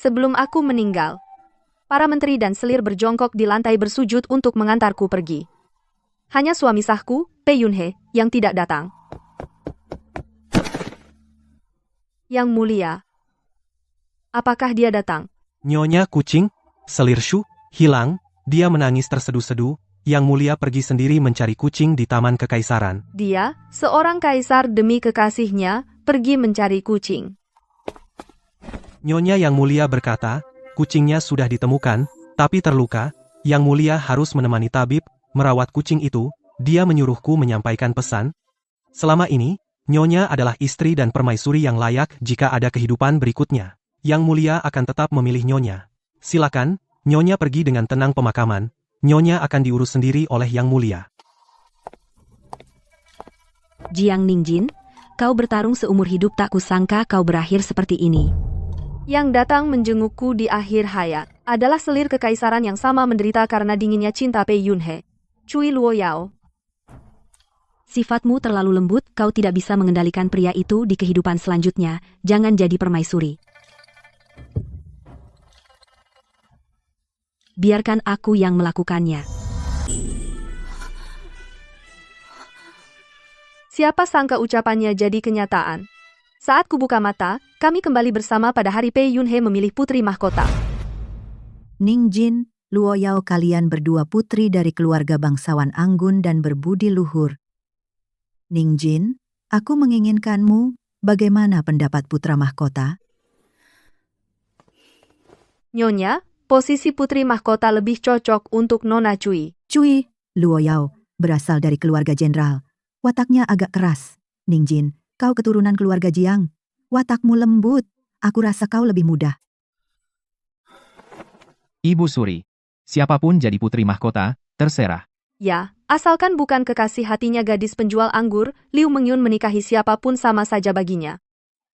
Sebelum aku meninggal, para menteri dan selir berjongkok di lantai bersujud untuk mengantarku pergi. Hanya suami sahku, Pei Yunhe, yang tidak datang. Yang mulia, apakah dia datang? Nyonya kucing, selir Shu, hilang, dia menangis terseduh-seduh, Yang Mulia pergi sendiri mencari kucing di Taman Kekaisaran. Dia, seorang kaisar demi kekasihnya, pergi mencari kucing. Nyonya Yang Mulia berkata, kucingnya sudah ditemukan, tapi terluka, Yang Mulia harus menemani tabib, merawat kucing itu, dia menyuruhku menyampaikan pesan. Selama ini, Nyonya adalah istri dan permaisuri yang layak jika ada kehidupan berikutnya. Yang Mulia akan tetap memilih Nyonya. Silakan, Nyonya pergi dengan tenang pemakaman. Nyonya akan diurus sendiri oleh Yang Mulia. Jiang Ningjin, kau bertarung seumur hidup, tak kusangka kau berakhir seperti ini. Yang datang menjengukku di akhir hayat adalah selir kekaisaran yang sama menderita karena dinginnya cinta Pei Yunhe, Cui Luoyao. Sifatmu terlalu lembut, kau tidak bisa mengendalikan pria itu di kehidupan selanjutnya, jangan jadi permaisuri. Biarkan aku yang melakukannya. Siapa sangka ucapannya jadi kenyataan. Saat kubuka mata, kami kembali bersama pada hari Pei Yunhe memilih putri mahkota. Ningjin, Luoyao, kalian berdua putri dari keluarga bangsawan anggun dan berbudi luhur. Ningjin, aku menginginkanmu, bagaimana pendapat putra mahkota? Nyonya, posisi putri mahkota lebih cocok untuk Nona Cui. Cui, Luoyao, berasal dari keluarga jenderal. Wataknya agak keras. Ningjin, kau keturunan keluarga Jiang. Watakmu lembut. Aku rasa kau lebih mudah. Ibu Suri, siapapun jadi putri mahkota, terserah. Ya, asalkan bukan kekasih hatinya gadis penjual anggur, Liu Mengyun menikahi siapapun sama saja baginya.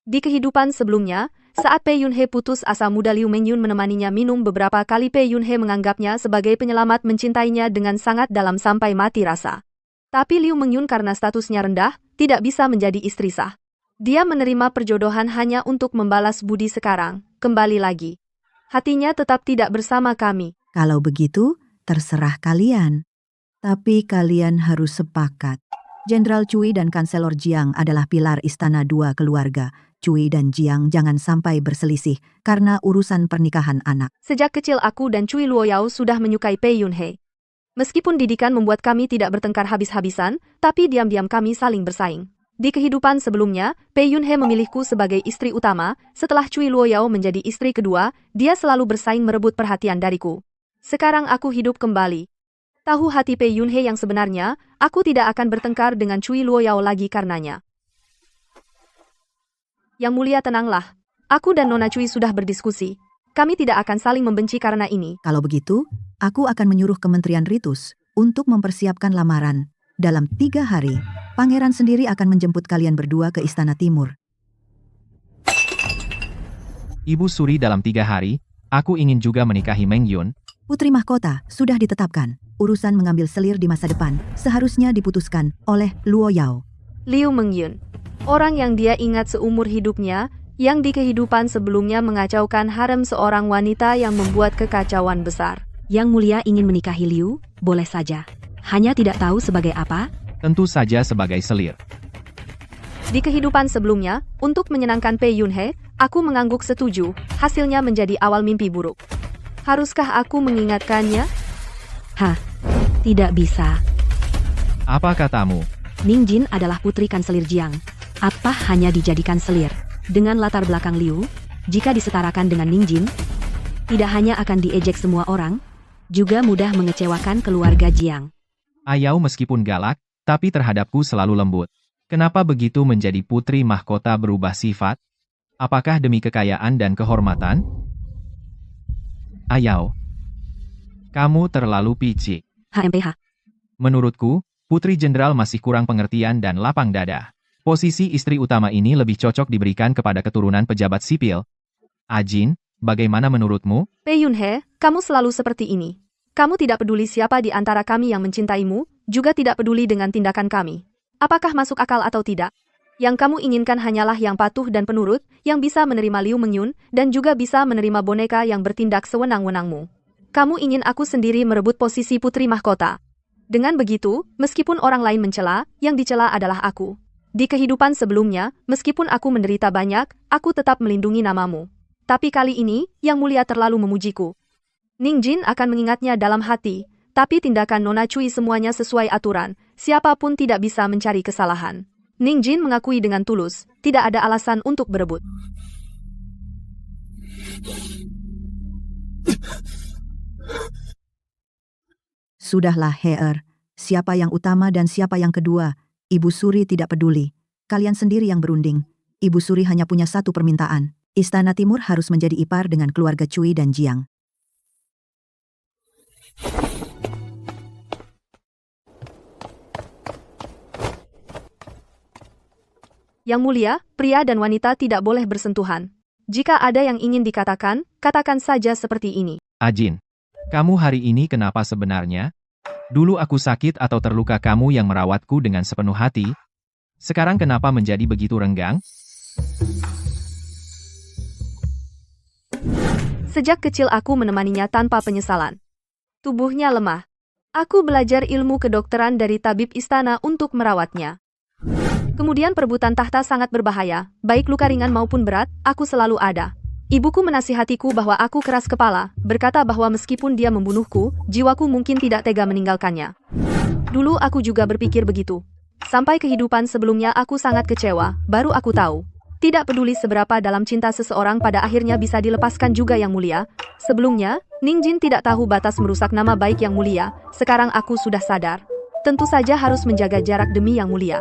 Di kehidupan sebelumnya, saat Pei Yunhe putus asa, muda Liu Mengyun menemaninya minum beberapa kali. Pei Yunhe menganggapnya sebagai penyelamat, mencintainya dengan sangat dalam sampai mati rasa. Tapi Liu Mengyun karena statusnya rendah, tidak bisa menjadi istri sah. Dia menerima perjodohan hanya untuk membalas budi. Sekarang, kembali lagi. Hatinya tetap tidak bersama kami. Kalau begitu, terserah kalian. Tapi kalian harus sepakat. Jenderal Cui dan Kanselor Jiang adalah pilar istana dua keluarga. Cui dan Jiang jangan sampai berselisih karena urusan pernikahan anak. Sejak kecil aku dan Cui Luoyao sudah menyukai Pei Yunhe. Meskipun didikan membuat kami tidak bertengkar habis-habisan, tapi diam-diam kami saling bersaing. Di kehidupan sebelumnya, Pei Yunhe memilihku sebagai istri utama. Setelah Cui Luoyao menjadi istri kedua, dia selalu bersaing merebut perhatian dariku. Sekarang aku hidup kembali. Tahu hati Pei Yunhe yang sebenarnya, aku tidak akan bertengkar dengan Cui Luoyao lagi karenanya. Yang Mulia, tenanglah. Aku dan Nona Cui sudah berdiskusi. Kami tidak akan saling membenci karena ini. Kalau begitu, aku akan menyuruh Kementerian Ritus untuk mempersiapkan lamaran. Dalam 3 hari, pangeran sendiri akan menjemput kalian berdua ke Istana Timur. Ibu Suri, dalam 3 hari, aku ingin juga menikahi Mengyun. Putri mahkota sudah ditetapkan. Urusan mengambil selir di masa depan seharusnya diputuskan oleh Luoyao. Liu Mengyun, orang yang dia ingat seumur hidupnya, yang di kehidupan sebelumnya mengacaukan harem seorang wanita yang membuat kekacauan besar. Yang Mulia ingin menikahi Liu, boleh saja. Hanya tidak tahu sebagai apa? Tentu saja sebagai selir. Di kehidupan sebelumnya, untuk menyenangkan Pei Yunhe, aku mengangguk setuju. Hasilnya menjadi awal mimpi buruk. Haruskah aku mengingatkannya? Hah, tidak bisa. Apa katamu? Ningjin adalah putri Kanselir Jiang. Apa hanya dijadikan selir? Dengan latar belakang Liu, jika disetarakan dengan Ningjin, tidak hanya akan diejek semua orang, juga mudah mengecewakan keluarga Jiang. Ayau meskipun galak, tapi terhadapku selalu lembut. Kenapa begitu menjadi putri mahkota berubah sifat? Apakah demi kekayaan dan kehormatan? Ayau, kamu terlalu picik. HMPH. Menurutku, Putri Jenderal masih kurang pengertian dan lapang dada. Posisi istri utama ini lebih cocok diberikan kepada keturunan pejabat sipil. Ajin, bagaimana menurutmu? Pei Yunhe, kamu selalu seperti ini. Kamu tidak peduli siapa di antara kami yang mencintaimu, juga tidak peduli dengan tindakan kami. Apakah masuk akal atau tidak? Yang kamu inginkan hanyalah yang patuh dan penurut, yang bisa menerima Liu Mengyun, dan juga bisa menerima boneka yang bertindak sewenang-wenangmu. Kamu ingin aku sendiri merebut posisi putri mahkota. Dengan begitu, meskipun orang lain mencela, yang dicela adalah aku. Di kehidupan sebelumnya, meskipun aku menderita banyak, aku tetap melindungi namamu. Tapi kali ini, Yang Mulia terlalu memujiku. Ningjin akan mengingatnya dalam hati, tapi tindakan Nona Cui semuanya sesuai aturan, siapapun tidak bisa mencari kesalahan. Ningjin mengakui dengan tulus, tidak ada alasan untuk berebut. Sudahlah, Heer. Siapa yang utama dan siapa yang kedua, Ibu Suri tidak peduli. Kalian sendiri yang berunding. Ibu Suri hanya punya satu permintaan. Istana Timur harus menjadi ipar dengan keluarga Cui dan Jiang. Yang Mulia, pria dan wanita tidak boleh bersentuhan. Jika ada yang ingin dikatakan, katakan saja seperti ini. Ajin, kamu hari ini kenapa sebenarnya? Dulu aku sakit atau terluka kamu yang merawatku dengan sepenuh hati. Sekarang kenapa menjadi begitu renggang? Sejak kecil aku menemaninya tanpa penyesalan. Tubuhnya lemah. Aku belajar ilmu kedokteran dari tabib istana untuk merawatnya. Kemudian perebutan tahta sangat berbahaya, baik luka ringan maupun berat, aku selalu ada. Ibuku menasihatiku bahwa aku keras kepala, berkata bahwa meskipun dia membunuhku, jiwaku mungkin tidak tega meninggalkannya. Dulu aku juga berpikir begitu. Sampai kehidupan sebelumnya aku sangat kecewa, baru aku tahu. Tidak peduli seberapa dalam cinta seseorang pada akhirnya bisa dilepaskan juga Yang Mulia. Sebelumnya, Ningjin tidak tahu batas merusak nama baik Yang Mulia, sekarang aku sudah sadar. Tentu saja harus menjaga jarak demi Yang Mulia.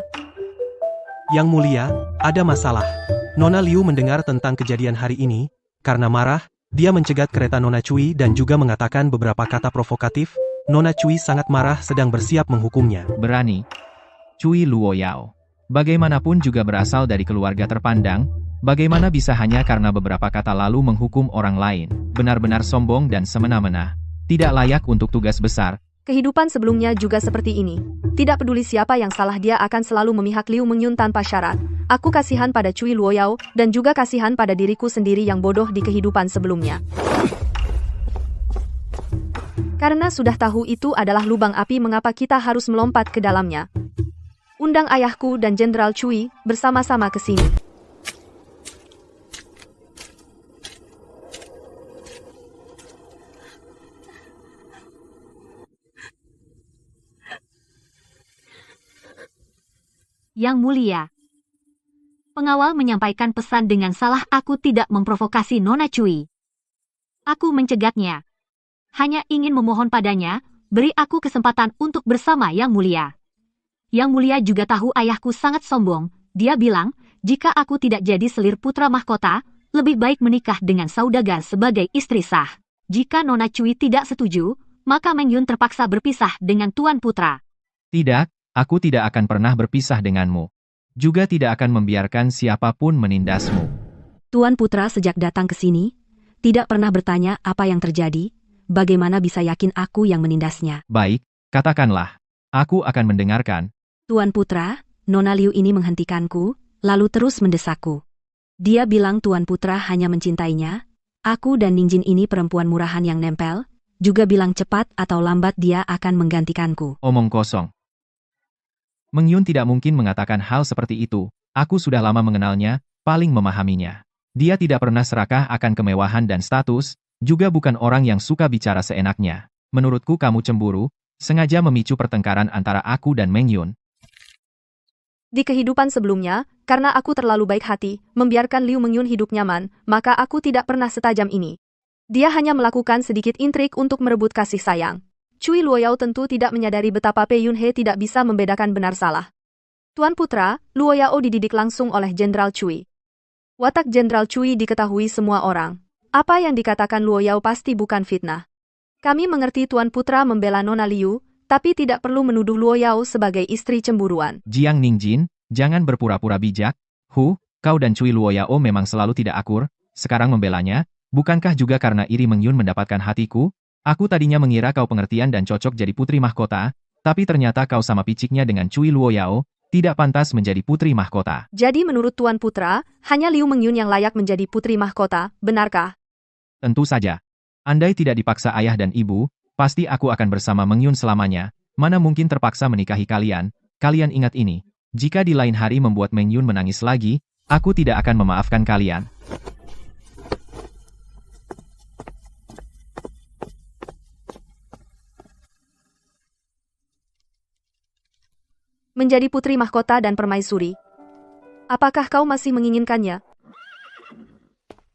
Yang Mulia, ada masalah. Nona Liu mendengar tentang kejadian hari ini. Karena marah, dia mencegat kereta Nona Cui dan juga mengatakan beberapa kata provokatif. Nona Cui sangat marah sedang bersiap menghukumnya. Berani. Cui Luoyao. Bagaimanapun juga berasal dari keluarga terpandang, bagaimana bisa hanya karena beberapa kata lalu menghukum orang lain, benar-benar sombong dan semena-mena. Tidak layak untuk tugas besar. Kehidupan sebelumnya juga seperti ini. Tidak peduli siapa yang salah, dia akan selalu memihak Liu Mengyun tanpa syarat. Aku kasihan pada Cui Luoyao, dan juga kasihan pada diriku sendiri yang bodoh di kehidupan sebelumnya. Karena sudah tahu itu adalah lubang api, mengapa kita harus melompat ke dalamnya? Undang ayahku dan Jenderal Cui bersama-sama ke sini. Yang Mulia. Pengawal menyampaikan pesan dengan salah, aku tidak memprovokasi Nona Cui. Aku mencegatnya. Hanya ingin memohon padanya, beri aku kesempatan untuk bersama Yang Mulia. Yang Mulia juga tahu ayahku sangat sombong. Dia bilang, jika aku tidak jadi selir putra mahkota, lebih baik menikah dengan saudagar sebagai istri sah. Jika Nona Cui tidak setuju, maka Mengyun terpaksa berpisah dengan Tuan Putra. Tidak, aku tidak akan pernah berpisah denganmu. Juga tidak akan membiarkan siapapun menindasmu. Tuan Putra sejak datang ke sini, tidak pernah bertanya apa yang terjadi, bagaimana bisa yakin aku yang menindasnya. Baik, katakanlah. Aku akan mendengarkan. Tuan Putra, Nona Liu ini menghentikanku, lalu terus mendesakku. Dia bilang Tuan Putra hanya mencintainya. Aku dan Ningjin ini perempuan murahan yang nempel, juga bilang cepat atau lambat dia akan menggantikanku. Omong kosong. Mengyun tidak mungkin mengatakan hal seperti itu. Aku sudah lama mengenalnya, paling memahaminya. Dia tidak pernah serakah akan kemewahan dan status, juga bukan orang yang suka bicara seenaknya. Menurutku kamu cemburu, sengaja memicu pertengkaran antara aku dan Mengyun. Di kehidupan sebelumnya, karena aku terlalu baik hati, membiarkan Liu Mengyun hidup nyaman, maka aku tidak pernah setajam ini. Dia hanya melakukan sedikit intrik untuk merebut kasih sayang. Cui Luoyao tentu tidak menyadari betapa Pei Yunhe tidak bisa membedakan benar salah. Tuan Putra, Luoyao dididik langsung oleh Jenderal Cui. Watak Jenderal Cui diketahui semua orang. Apa yang dikatakan Luoyao pasti bukan fitnah. Kami mengerti Tuan Putra membela Nona Liu, tapi tidak perlu menuduh Luoyao sebagai istri cemburuan. Jiang Ningjin, jangan berpura-pura bijak. Kau dan Cui Luoyao memang selalu tidak akur, sekarang membelanya, bukankah juga karena iri Mengyun mendapatkan hatiku? Aku tadinya mengira kau pengertian dan cocok jadi putri mahkota, tapi ternyata kau sama piciknya dengan Cui Luoyao. tidak pantas menjadi putri mahkota. Jadi menurut Tuan Putra, hanya Liu Mengyun yang layak menjadi putri mahkota, benarkah? Tentu saja. Andai tidak dipaksa ayah dan ibu, pasti aku akan bersama Mengyun selamanya. Mana mungkin terpaksa menikahi kalian. Kalian ingat ini. Jika di lain hari membuat Mengyun menangis lagi, aku tidak akan memaafkan kalian. Menjadi putri mahkota dan permaisuri. Apakah kau masih menginginkannya?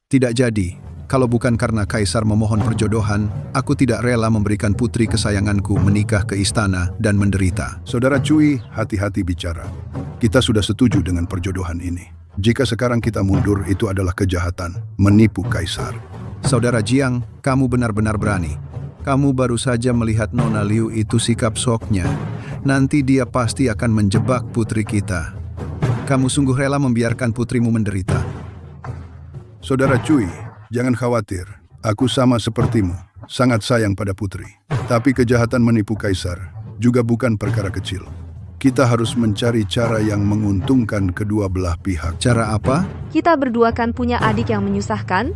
Tidak jadi. Kalau bukan karena Kaisar memohon perjodohan, aku tidak rela memberikan putri kesayanganku menikah ke istana dan menderita. Saudara Cui, hati-hati bicara. Kita sudah setuju dengan perjodohan ini. Jika sekarang kita mundur, itu adalah kejahatan, menipu Kaisar. Saudara Jiang, kamu benar-benar berani. Kamu baru saja melihat Nona Liu itu sikap soknya. Nanti dia pasti akan menjebak putri kita. Kamu sungguh rela membiarkan putrimu menderita. Saudara Cui, jangan khawatir. Aku sama sepertimu, sangat sayang pada putri. Tapi kejahatan menipu Kaisar juga bukan perkara kecil. Kita harus mencari cara yang menguntungkan kedua belah pihak. Cara apa? Kita berdua kan punya adik yang menyusahkan?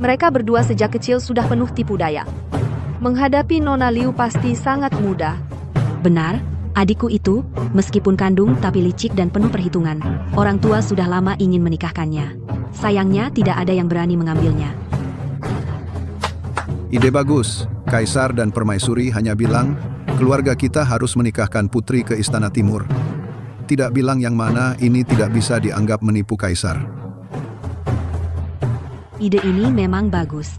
Mereka berdua sejak kecil sudah penuh tipu daya. Menghadapi Nona Liu pasti sangat mudah. Benar, adikku itu, meskipun kandung tapi licik dan penuh perhitungan. Orang tua sudah lama ingin menikahkannya. Sayangnya tidak ada yang berani mengambilnya. Ide bagus. Kaisar dan permaisuri hanya bilang, keluarga kita harus menikahkan putri ke Istana Timur. Tidak bilang yang mana ini tidak bisa dianggap menipu Kaisar. Ide ini memang bagus.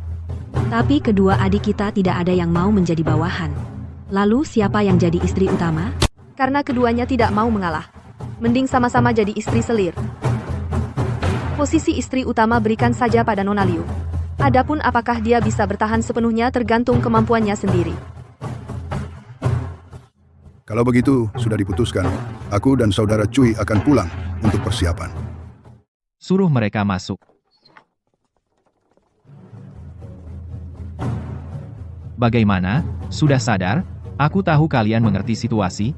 Tapi kedua adik kita tidak ada yang mau menjadi bawahan. Lalu siapa yang jadi istri utama? Karena keduanya tidak mau mengalah. Mending sama-sama jadi istri selir. Posisi istri utama berikan saja pada Nona Liu. Adapun apakah dia bisa bertahan sepenuhnya tergantung kemampuannya sendiri. Kalau begitu, sudah diputuskan. Aku dan saudara Cui akan pulang untuk persiapan. Suruh mereka masuk. Bagaimana? Sudah sadar? Aku tahu kalian mengerti situasi.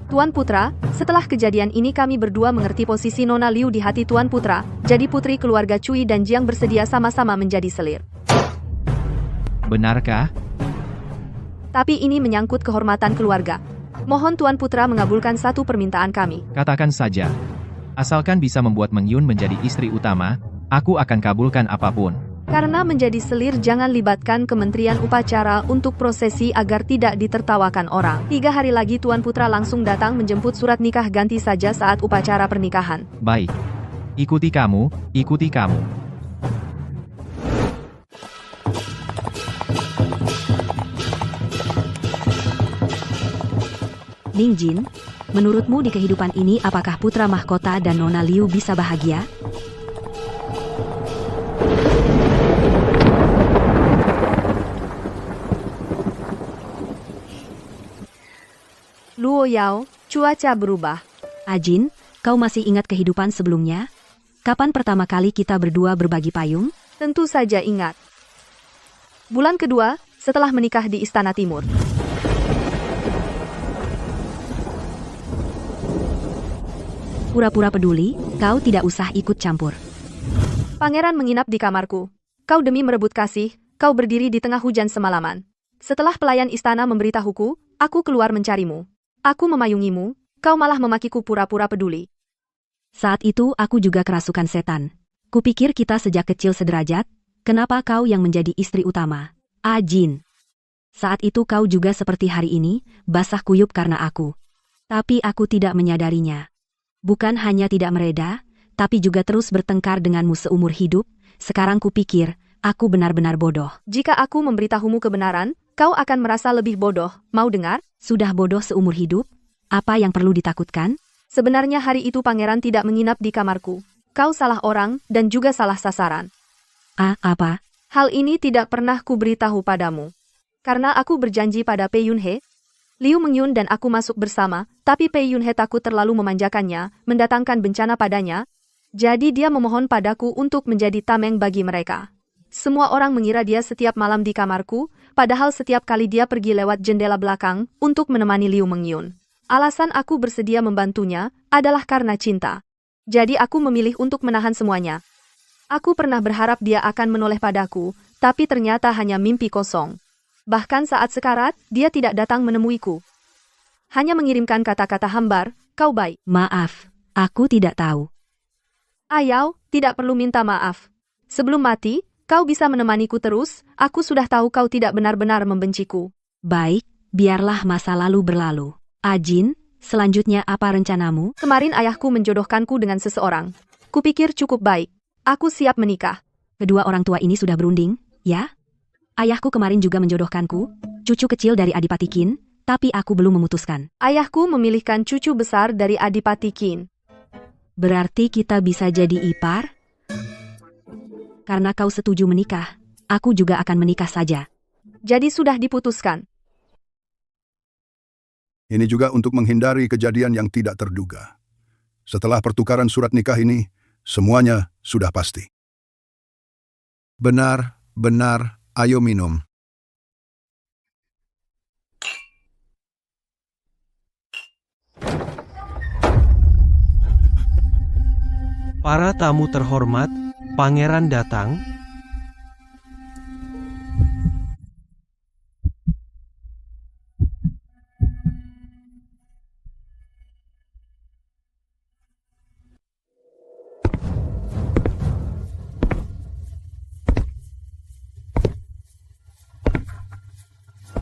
Tuan Putra, setelah kejadian ini kami berdua mengerti posisi Nona Liu di hati Tuan Putra, jadi putri keluarga Cui dan Jiang bersedia sama-sama menjadi selir. Benarkah? Tapi ini menyangkut kehormatan keluarga. Mohon Tuan Putra mengabulkan satu permintaan kami. Katakan saja. Asalkan bisa membuat Mengyun menjadi istri utama, aku akan kabulkan apapun. Karena menjadi selir jangan libatkan Kementerian Upacara untuk prosesi agar tidak ditertawakan orang. 3 hari lagi Tuan Putra langsung datang menjemput surat nikah ganti saja saat upacara pernikahan. Baik. Ikuti kamu, ikuti kamu. Ningjin, menurutmu di kehidupan ini apakah putra mahkota dan Nona Liu bisa bahagia? Luo Yao, cuaca berubah. Ajin, kau masih ingat kehidupan sebelumnya? Kapan pertama kali kita berdua berbagi payung? Tentu saja ingat. Bulan kedua, setelah menikah di Istana Timur. Pura-pura peduli, kau tidak usah ikut campur. Pangeran menginap di kamarku. Kau demi merebut kasih, kau berdiri di tengah hujan semalaman. Setelah pelayan istana memberitahuku, aku keluar mencarimu. Aku memayungimu, kau malah memakiku pura-pura peduli. Saat itu aku juga kerasukan setan. Kupikir kita sejak kecil sederajat, kenapa kau yang menjadi istri utama? Ajin. Saat itu kau juga seperti hari ini, basah kuyup karena aku. Tapi aku tidak menyadarinya. Bukan hanya tidak mereda, tapi juga terus bertengkar denganmu seumur hidup. Sekarang kupikir, aku benar-benar bodoh. Jika aku memberitahumu kebenaran, kau akan merasa lebih bodoh. Mau dengar? Sudah bodoh seumur hidup? Apa yang perlu ditakutkan? Sebenarnya hari itu pangeran tidak menginap di kamarku. Kau salah orang, dan juga salah sasaran. Apa? Hal ini tidak pernah kuberitahu padamu. Karena aku berjanji pada Pei Yunhe, Liu Mengyun dan aku masuk bersama, tapi Pei Yunhe takut terlalu memanjakannya, mendatangkan bencana padanya. Jadi dia memohon padaku untuk menjadi tameng bagi mereka. Semua orang mengira dia setiap malam di kamarku, padahal setiap kali dia pergi lewat jendela belakang untuk menemani Liu Mengyun. Alasan aku bersedia membantunya adalah karena cinta. Jadi aku memilih untuk menahan semuanya. Aku pernah berharap dia akan menoleh padaku, tapi ternyata hanya mimpi kosong. Bahkan saat sekarat, dia tidak datang menemuiku. Hanya mengirimkan kata-kata hambar, kau baik. Maaf, aku tidak tahu. Ayau, tidak perlu minta maaf. Sebelum mati, kau bisa menemaniku terus, aku sudah tahu kau tidak benar-benar membenciku. Baik, biarlah masa lalu berlalu. Ajin, selanjutnya apa rencanamu? Kemarin ayahku menjodohkanku dengan seseorang. Kupikir cukup baik. Aku siap menikah. Kedua orang tua ini sudah berunding, ya? Ayahku kemarin juga menjodohkanku, cucu kecil dari Adipati Qin, tapi aku belum memutuskan. Ayahku memilihkan cucu besar dari Adipati Qin. Berarti kita bisa jadi ipar? Karena kau setuju menikah, aku juga akan menikah saja. Jadi sudah diputuskan. Ini juga untuk menghindari kejadian yang tidak terduga. Setelah pertukaran surat nikah ini, semuanya sudah pasti. Benar, benar, ayo minum. Para tamu terhormat, pangeran datang.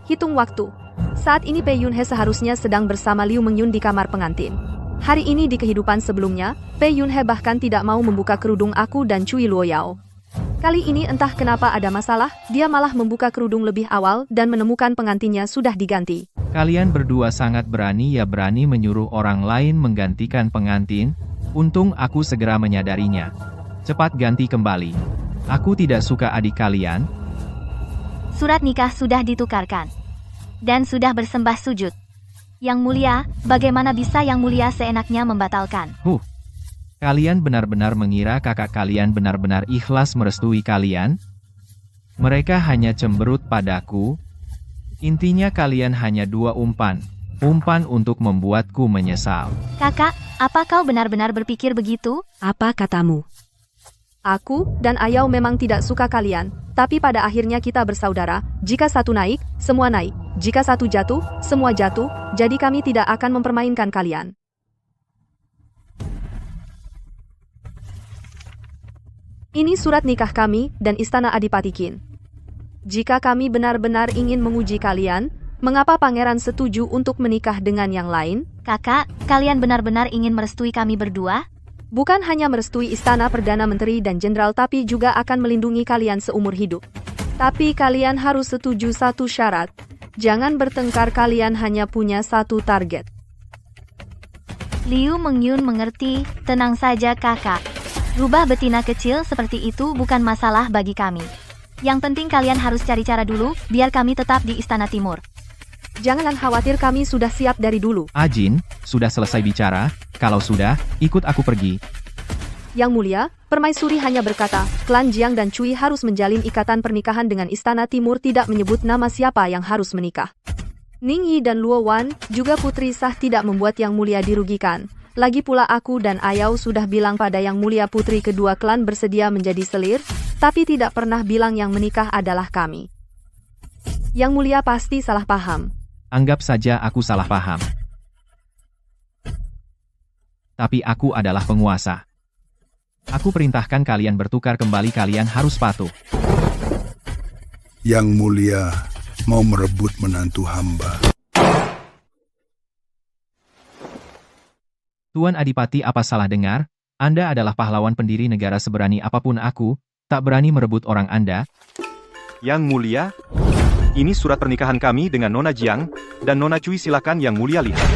Hitung waktu. Saat ini Pei Yunhe seharusnya sedang bersama Liu Mengyun di kamar pengantin. Hari ini di kehidupan sebelumnya, Pei Yunhe bahkan tidak mau membuka kerudung aku dan Cui Luoyao. Kali ini entah kenapa ada masalah, dia malah membuka kerudung lebih awal dan menemukan pengantinnya sudah diganti. Kalian berdua sangat berani menyuruh orang lain menggantikan pengantin. Untung aku segera menyadarinya. Cepat ganti kembali. Aku tidak suka adik kalian. Surat nikah sudah ditukarkan. Dan sudah bersembah sujud. Yang mulia, bagaimana bisa yang mulia seenaknya membatalkan? Kalian benar-benar mengira kakak kalian benar-benar ikhlas merestui kalian? Mereka hanya cemberut padaku. Intinya kalian hanya dua umpan. Umpan untuk membuatku menyesal. Kakak, apa kau benar-benar berpikir begitu? Apa katamu? Aku dan Ayau memang tidak suka kalian, tapi pada akhirnya kita bersaudara. Jika satu naik, semua naik. Jika satu jatuh, semua jatuh, jadi kami tidak akan mempermainkan kalian. Ini surat nikah kami dan Istana Adipati Qin. Jika kami benar-benar ingin menguji kalian, mengapa pangeran setuju untuk menikah dengan yang lain? Kakak, kalian benar-benar ingin merestui kami berdua? Bukan hanya merestui Istana Perdana Menteri dan Jenderal tapi juga akan melindungi kalian seumur hidup. Tapi kalian harus setuju satu syarat. Jangan bertengkar, kalian hanya punya satu target. Liu Mengyun mengerti, tenang saja kakak. Rubah betina kecil seperti itu bukan masalah bagi kami. Yang penting kalian harus cari cara dulu, biar kami tetap di Istana Timur. Jangan khawatir, kami sudah siap dari dulu. Ajin, sudah selesai bicara? Kalau sudah, ikut aku pergi. Yang mulia, Permaisuri hanya berkata, klan Jiang dan Cui harus menjalin ikatan pernikahan dengan Istana Timur, tidak menyebut nama siapa yang harus menikah. Ning Yi dan Luo Wan, juga putri sah, tidak membuat Yang Mulia dirugikan. Lagi pula aku dan Ayau sudah bilang pada Yang Mulia putri kedua klan bersedia menjadi selir, tapi tidak pernah bilang yang menikah adalah kami. Yang Mulia pasti salah paham. Anggap saja aku salah paham. Tapi aku adalah penguasa. Aku perintahkan kalian bertukar kembali, kalian harus patuh. Yang Mulia mau merebut menantu hamba. Tuan Adipati, apa salah dengar? Anda adalah pahlawan pendiri negara, seberani apapun aku, tak berani merebut orang Anda. Yang Mulia, ini surat pernikahan kami dengan Nona Jiang dan Nona Cui, silakan Yang Mulia lihat.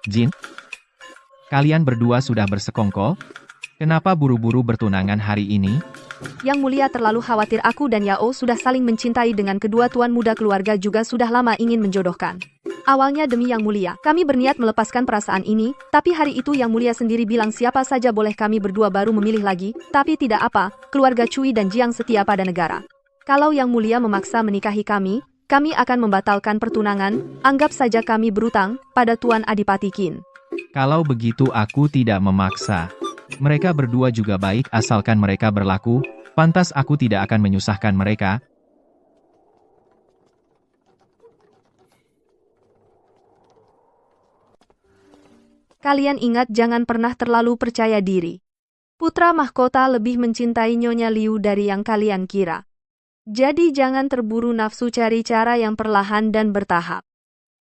Jin, kalian berdua sudah bersekongkol? Kenapa buru-buru bertunangan hari ini? Yang Mulia terlalu khawatir, aku dan Yao sudah saling mencintai dengan kedua tuan muda, keluarga juga sudah lama ingin menjodohkan. Awalnya demi Yang Mulia, kami berniat melepaskan perasaan ini, tapi hari itu Yang Mulia sendiri bilang siapa saja boleh, kami berdua baru memilih lagi, tapi tidak apa, keluarga Cui dan Jiang setia pada negara. Kalau Yang Mulia memaksa menikahi kami kami akan membatalkan pertunangan, anggap saja kami berutang pada Tuan Adipati Qin. Kalau begitu aku tidak memaksa. Mereka berdua juga baik asalkan mereka berlaku, pantas aku tidak akan menyusahkan mereka. Kalian ingat jangan pernah terlalu percaya diri. Putra mahkota lebih mencintai Nyonya Liu dari yang kalian kira. Jadi jangan terburu nafsu, cari cara yang perlahan dan bertahap.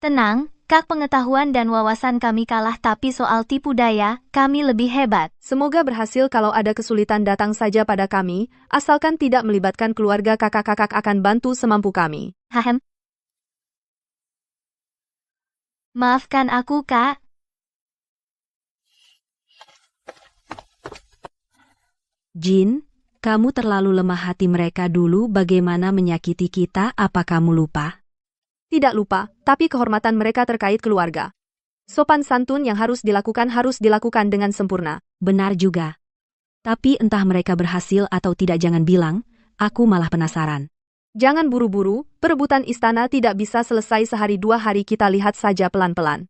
Tenang, Kak, pengetahuan dan wawasan kami kalah, tapi soal tipu daya, kami lebih hebat. Semoga berhasil. Kalau ada kesulitan datang saja pada kami, asalkan tidak melibatkan keluarga kakak-kakak, akan bantu semampu kami. Hahem. Maafkan aku, Kak. Jin, kamu terlalu lemah hati. Mereka dulu bagaimana menyakiti kita, apa kamu lupa? Tidak lupa, tapi kehormatan mereka terkait keluarga. Sopan santun yang harus dilakukan dengan sempurna. Benar juga. Tapi entah mereka berhasil atau tidak, jangan bilang, aku malah penasaran. Jangan buru-buru, perebutan istana tidak bisa selesai sehari dua hari, kita lihat saja pelan-pelan.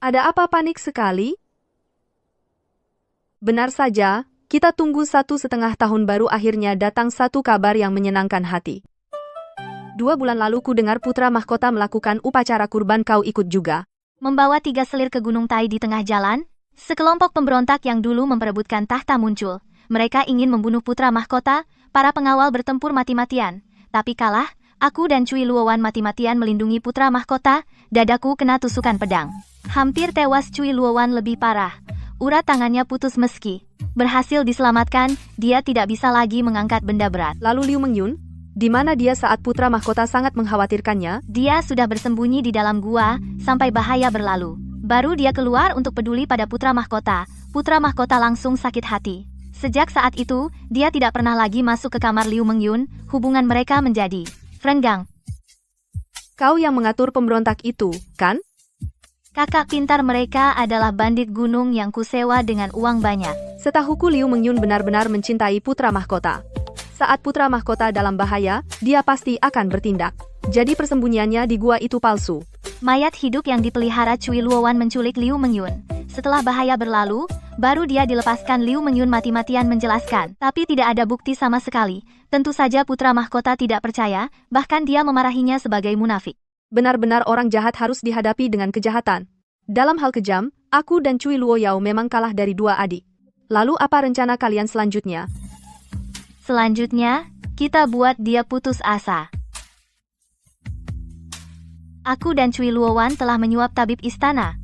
Ada apa panik sekali? Benar saja, kita tunggu 1,5 tahun baru akhirnya datang satu kabar yang menyenangkan hati. 2 bulan lalu ku dengar putra mahkota melakukan upacara kurban, kau ikut juga. Membawa 3 selir ke Gunung Tai di tengah jalan, sekelompok pemberontak yang dulu memperebutkan tahta muncul. Mereka ingin membunuh putra mahkota, para pengawal bertempur mati-matian. Tapi kalah, aku dan Cui Luowan mati-matian melindungi putra mahkota, dadaku kena tusukan pedang. Hampir tewas, Cui Luowan lebih parah. Urat tangannya putus meski berhasil diselamatkan, dia tidak bisa lagi mengangkat benda berat. Lalu Liu Mengyun, di mana dia saat putra mahkota sangat mengkhawatirkannya? Dia sudah bersembunyi di dalam gua, sampai bahaya berlalu. Baru dia keluar untuk peduli pada putra mahkota. Putra mahkota langsung sakit hati. Sejak saat itu, dia tidak pernah lagi masuk ke kamar Liu Mengyun, hubungan mereka menjadi renggang. Kau yang mengatur pemberontak itu, kan? Kakak pintar mereka adalah bandit gunung yang kusewa dengan uang banyak. Setahuku Liu Mengyun benar-benar mencintai putra mahkota. Saat putra mahkota dalam bahaya, dia pasti akan bertindak. Jadi persembunyiannya di gua itu palsu. Mayat hidup yang dipelihara Cui Luowan menculik Liu Mengyun. Setelah bahaya berlalu, baru dia dilepaskan. Liu Mengyun mati-matian menjelaskan, tapi tidak ada bukti sama sekali. Tentu saja putra mahkota tidak percaya, bahkan dia memarahinya sebagai munafik. Benar-benar orang jahat harus dihadapi dengan kejahatan. Dalam hal kejam, aku dan Cui Luo Yao memang kalah dari 2 adik. Lalu apa rencana kalian selanjutnya? Selanjutnya, kita buat dia putus asa. Aku dan Cui Luowan telah menyuap tabib istana,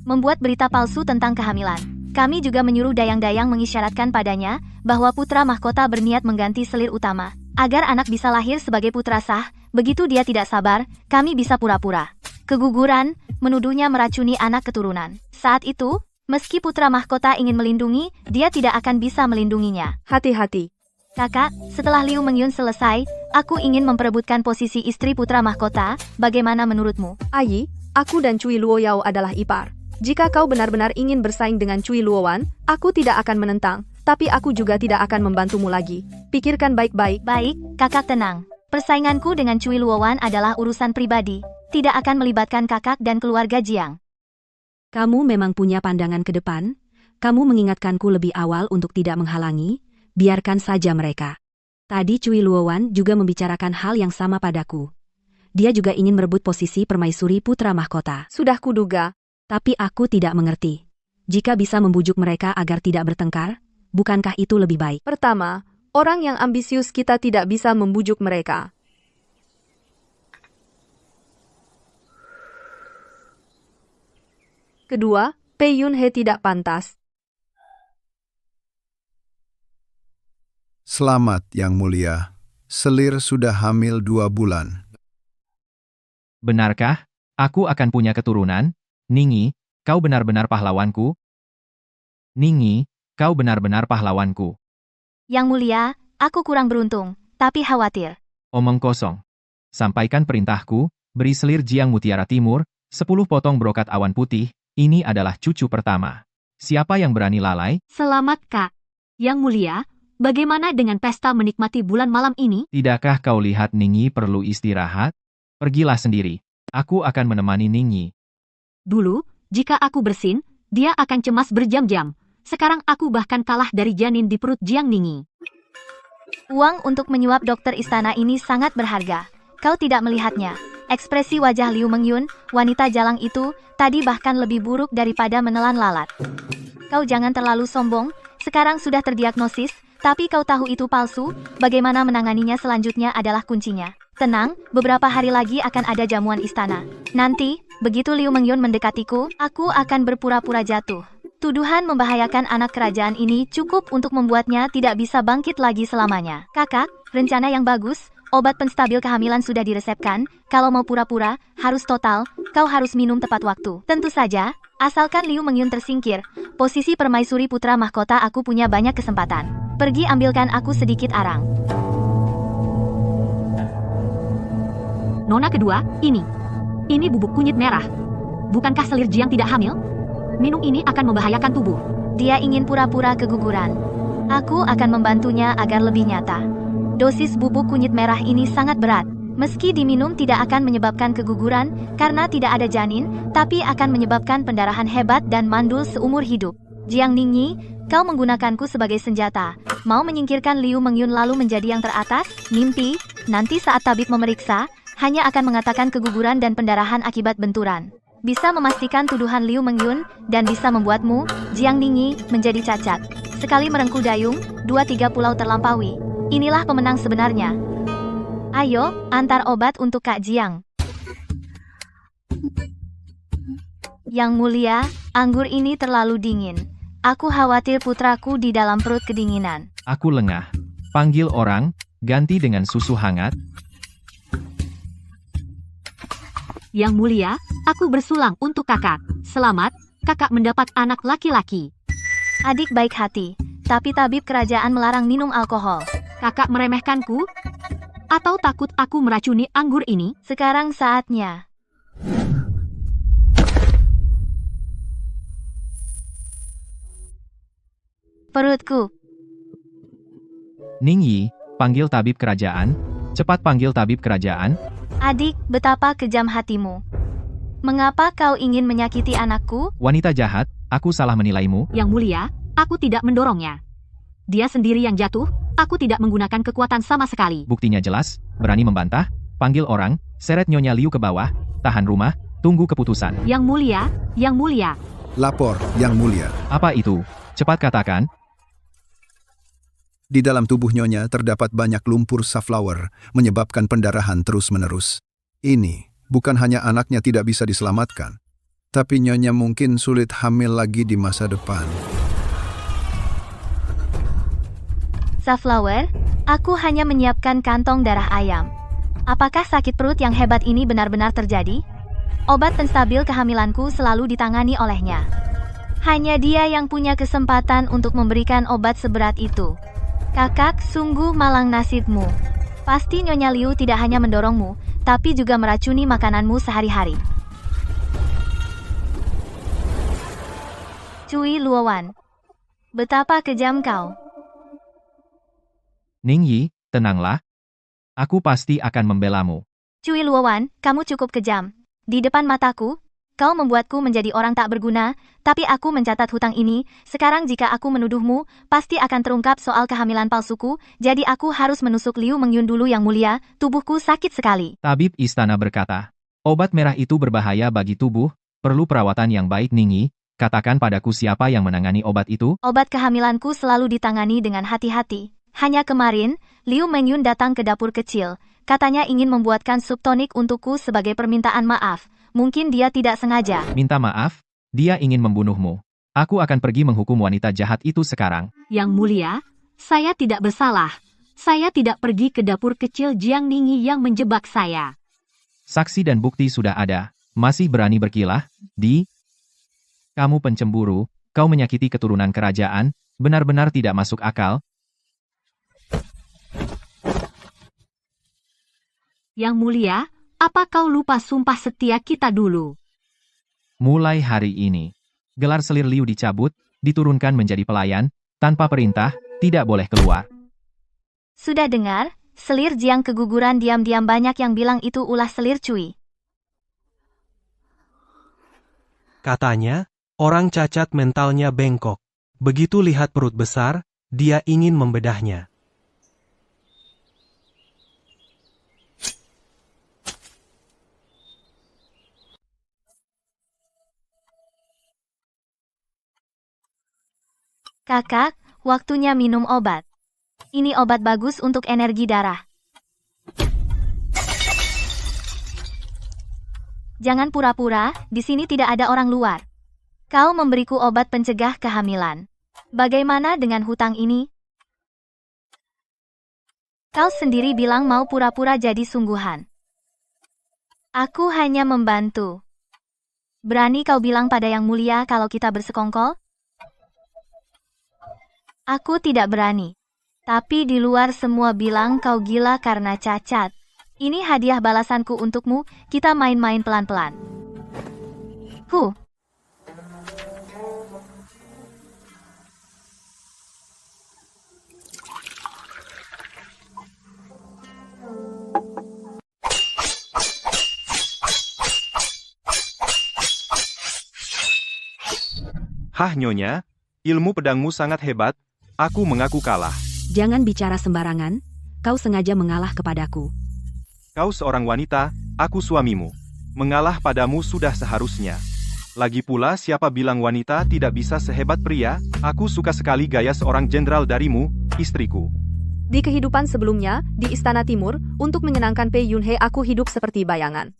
membuat berita palsu tentang kehamilan. Kami juga menyuruh dayang-dayang mengisyaratkan padanya bahwa putra mahkota berniat mengganti selir utama, agar anak bisa lahir sebagai putra sah. Begitu dia tidak sabar, kami bisa pura-pura keguguran, menuduhnya meracuni anak keturunan. Saat itu, meski putra mahkota ingin melindungi, dia tidak akan bisa melindunginya. Hati-hati. Kakak, setelah Liu Mengyun selesai, aku ingin memperebutkan posisi istri putra mahkota. Bagaimana menurutmu? Ayi, aku dan Cui Luo Yao adalah ipar. Jika kau benar-benar ingin bersaing dengan Cui Luowan, aku tidak akan menentang, tapi aku juga tidak akan membantumu lagi. Pikirkan baik-baik. Baik, kakak tenang. Persainganku dengan Cui Luowan adalah urusan pribadi, tidak akan melibatkan kakak dan keluarga Jiang. Kamu memang punya pandangan ke depan? Kamu mengingatkanku lebih awal untuk tidak menghalangi? Biarkan saja mereka. Tadi Cui Luowan juga membicarakan hal yang sama padaku. Dia juga ingin merebut posisi permaisuri putra mahkota. Sudah kuduga. Tapi aku tidak mengerti. Jika bisa membujuk mereka agar tidak bertengkar, bukankah itu lebih baik? Pertama, orang yang ambisius kita tidak bisa membujuk mereka. Kedua, Pei Yunhe tidak pantas. Selamat, Yang Mulia. Selir sudah hamil 2 bulan. Benarkah? Aku akan punya keturunan? Ningyi, kau benar-benar pahlawanku? Ningyi, kau benar-benar pahlawanku. Yang Mulia, aku kurang beruntung, tapi khawatir. Omong kosong. Sampaikan perintahku, beri selir Jiang Mutiara Timur, 10 potong brokat awan putih, ini adalah cucu pertama. Siapa yang berani lalai? Selamat, Kak. Yang mulia, bagaimana dengan pesta menikmati bulan malam ini? Tidakkah kau lihat Ningyi perlu istirahat? Pergilah sendiri. Aku akan menemani Ningyi. Dulu, jika aku bersin, dia akan cemas berjam-jam. Sekarang aku bahkan kalah dari janin di perut Jiang Ningyi. Uang untuk menyuap dokter istana ini sangat berharga. Kau tidak melihatnya. Ekspresi wajah Liu Mengyun, wanita jalang itu, tadi bahkan lebih buruk daripada menelan lalat. Kau jangan terlalu sombong, sekarang sudah terdiagnosis, tapi kau tahu itu palsu, bagaimana menanganinya selanjutnya adalah kuncinya. Tenang, beberapa hari lagi akan ada jamuan istana. Nanti, begitu Liu Mengyun mendekatiku, aku akan berpura-pura jatuh. Tuduhan membahayakan anak kerajaan ini cukup untuk membuatnya tidak bisa bangkit lagi selamanya. Kakak, rencana yang bagus. Obat penstabil kehamilan sudah diresepkan, kalau mau pura-pura, harus total, kau harus minum tepat waktu. Tentu saja, asalkan Liu Mengyun tersingkir, posisi permaisuri putra mahkota aku punya banyak kesempatan. Pergi ambilkan aku sedikit arang. Nona kedua, ini. Ini bubuk kunyit merah. Bukankah selir Jiang tidak hamil? Minum ini akan membahayakan tubuh. Dia ingin pura-pura keguguran. Aku akan membantunya agar lebih nyata. Dosis bubuk kunyit merah ini sangat berat. Meski diminum tidak akan menyebabkan keguguran karena tidak ada janin, tapi akan menyebabkan pendarahan hebat dan mandul seumur hidup. Jiang Ningyi, kau menggunakanku sebagai senjata. Mau menyingkirkan Liu Mengyun lalu menjadi yang teratas? Mimpi, nanti saat tabib memeriksa, hanya akan mengatakan keguguran dan pendarahan akibat benturan. Bisa memastikan tuduhan Liu Mengyun dan bisa membuatmu, Jiang Ningyi, menjadi cacat. Sekali merengkuh dayung, 2-3 pulau terlampaui. Inilah pemenang sebenarnya. Ayo, antar obat untuk Kak Jiang. Yang mulia, anggur ini terlalu dingin. Aku khawatir putraku di dalam perut kedinginan. Aku lengah. Panggil orang, ganti dengan susu hangat. Yang mulia, aku bersulang untuk kakak. Selamat, kakak mendapat anak laki-laki. Adik baik hati, tapi tabib kerajaan melarang minum alkohol. Kakak meremehkanku? Atau takut aku meracuni anggur ini? Sekarang saatnya. Perutku. Ningyi, panggil tabib kerajaan. Cepat panggil tabib kerajaan. Adik, betapa kejam hatimu. Mengapa kau ingin menyakiti anakku? Wanita jahat, aku salah menilaimu. Yang mulia, aku tidak mendorongnya. Dia sendiri yang jatuh, aku tidak menggunakan kekuatan sama sekali. Buktinya jelas, berani membantah, panggil orang, seret Nyonya Liu ke bawah, tahan rumah, tunggu keputusan. Yang mulia. Lapor, Yang Mulia. Apa itu? Cepat katakan. Di dalam tubuh Nyonya terdapat banyak lumpur safflower, menyebabkan pendarahan terus-menerus. Ini bukan hanya anaknya tidak bisa diselamatkan, tapi Nyonya mungkin sulit hamil lagi di masa depan. Safflower, aku hanya menyiapkan kantong darah ayam. Apakah sakit perut yang hebat ini benar-benar terjadi? Obat penstabil kehamilanku selalu ditangani olehnya. Hanya dia yang punya kesempatan untuk memberikan obat seberat itu. Kakak, sungguh malang nasibmu. Pasti Nyonya Liu tidak hanya mendorongmu, tapi juga meracuni makananmu sehari-hari. Cui Luowan, betapa kejam kau. Ningyi, tenanglah. Aku pasti akan membelamu. Cui Luowan, kamu cukup kejam. Di depan mataku, kau membuatku menjadi orang tak berguna, tapi aku mencatat hutang ini. Sekarang jika aku menuduhmu, pasti akan terungkap soal kehamilan palsuku, jadi aku harus menusuk Liu Mengyun dulu yang mulia, tubuhku sakit sekali. Tabib istana berkata, obat merah itu berbahaya bagi tubuh, perlu perawatan yang baik Ningyi, katakan padaku siapa yang menangani obat itu? Obat kehamilanku selalu ditangani dengan hati-hati. Hanya kemarin, Liu Mengyun datang ke dapur kecil. Katanya ingin membuatkan sup tonik untukku sebagai permintaan maaf. Mungkin dia tidak sengaja. Minta maaf? Dia ingin membunuhmu. Aku akan pergi menghukum wanita jahat itu sekarang. Yang mulia, saya tidak bersalah. Saya tidak pergi ke dapur kecil Jiang Ningyi yang menjebak saya. Saksi dan bukti sudah ada. Masih berani berkilah? Kamu pencemburu, kau menyakiti keturunan kerajaan, benar-benar tidak masuk akal. Yang mulia, apa kau lupa sumpah setia kita dulu? Mulai hari ini, gelar selir Liu dicabut, diturunkan menjadi pelayan, tanpa perintah, tidak boleh keluar. Sudah dengar? Selir Jiang keguguran diam-diam banyak yang bilang itu ulah selir Cui. Katanya, orang cacat mentalnya bengkok. Begitu lihat perut besar, dia ingin membedahnya. Kakak, waktunya minum obat. Ini obat bagus untuk energi darah. Jangan pura-pura, di sini tidak ada orang luar. Kau memberiku obat pencegah kehamilan. Bagaimana dengan hutang ini? Kau sendiri bilang mau pura-pura jadi sungguhan. Aku hanya membantu. Berani kau bilang pada Yang Mulia kalau kita bersekongkol? Aku tidak berani. Tapi di luar semua bilang kau gila karena cacat. Ini hadiah balasanku untukmu, kita main-main pelan-pelan. Hah Nyonya, ilmu pedangmu sangat hebat, aku mengaku kalah. Jangan bicara sembarangan, kau sengaja mengalah kepadaku. Kau seorang wanita, aku suamimu. Mengalah padamu sudah seharusnya. Lagi pula siapa bilang wanita tidak bisa sehebat pria, aku suka sekali gaya seorang jenderal darimu, istriku. Di kehidupan sebelumnya, di Istana Timur, untuk menyenangkan Pei Yunhe aku hidup seperti bayangan.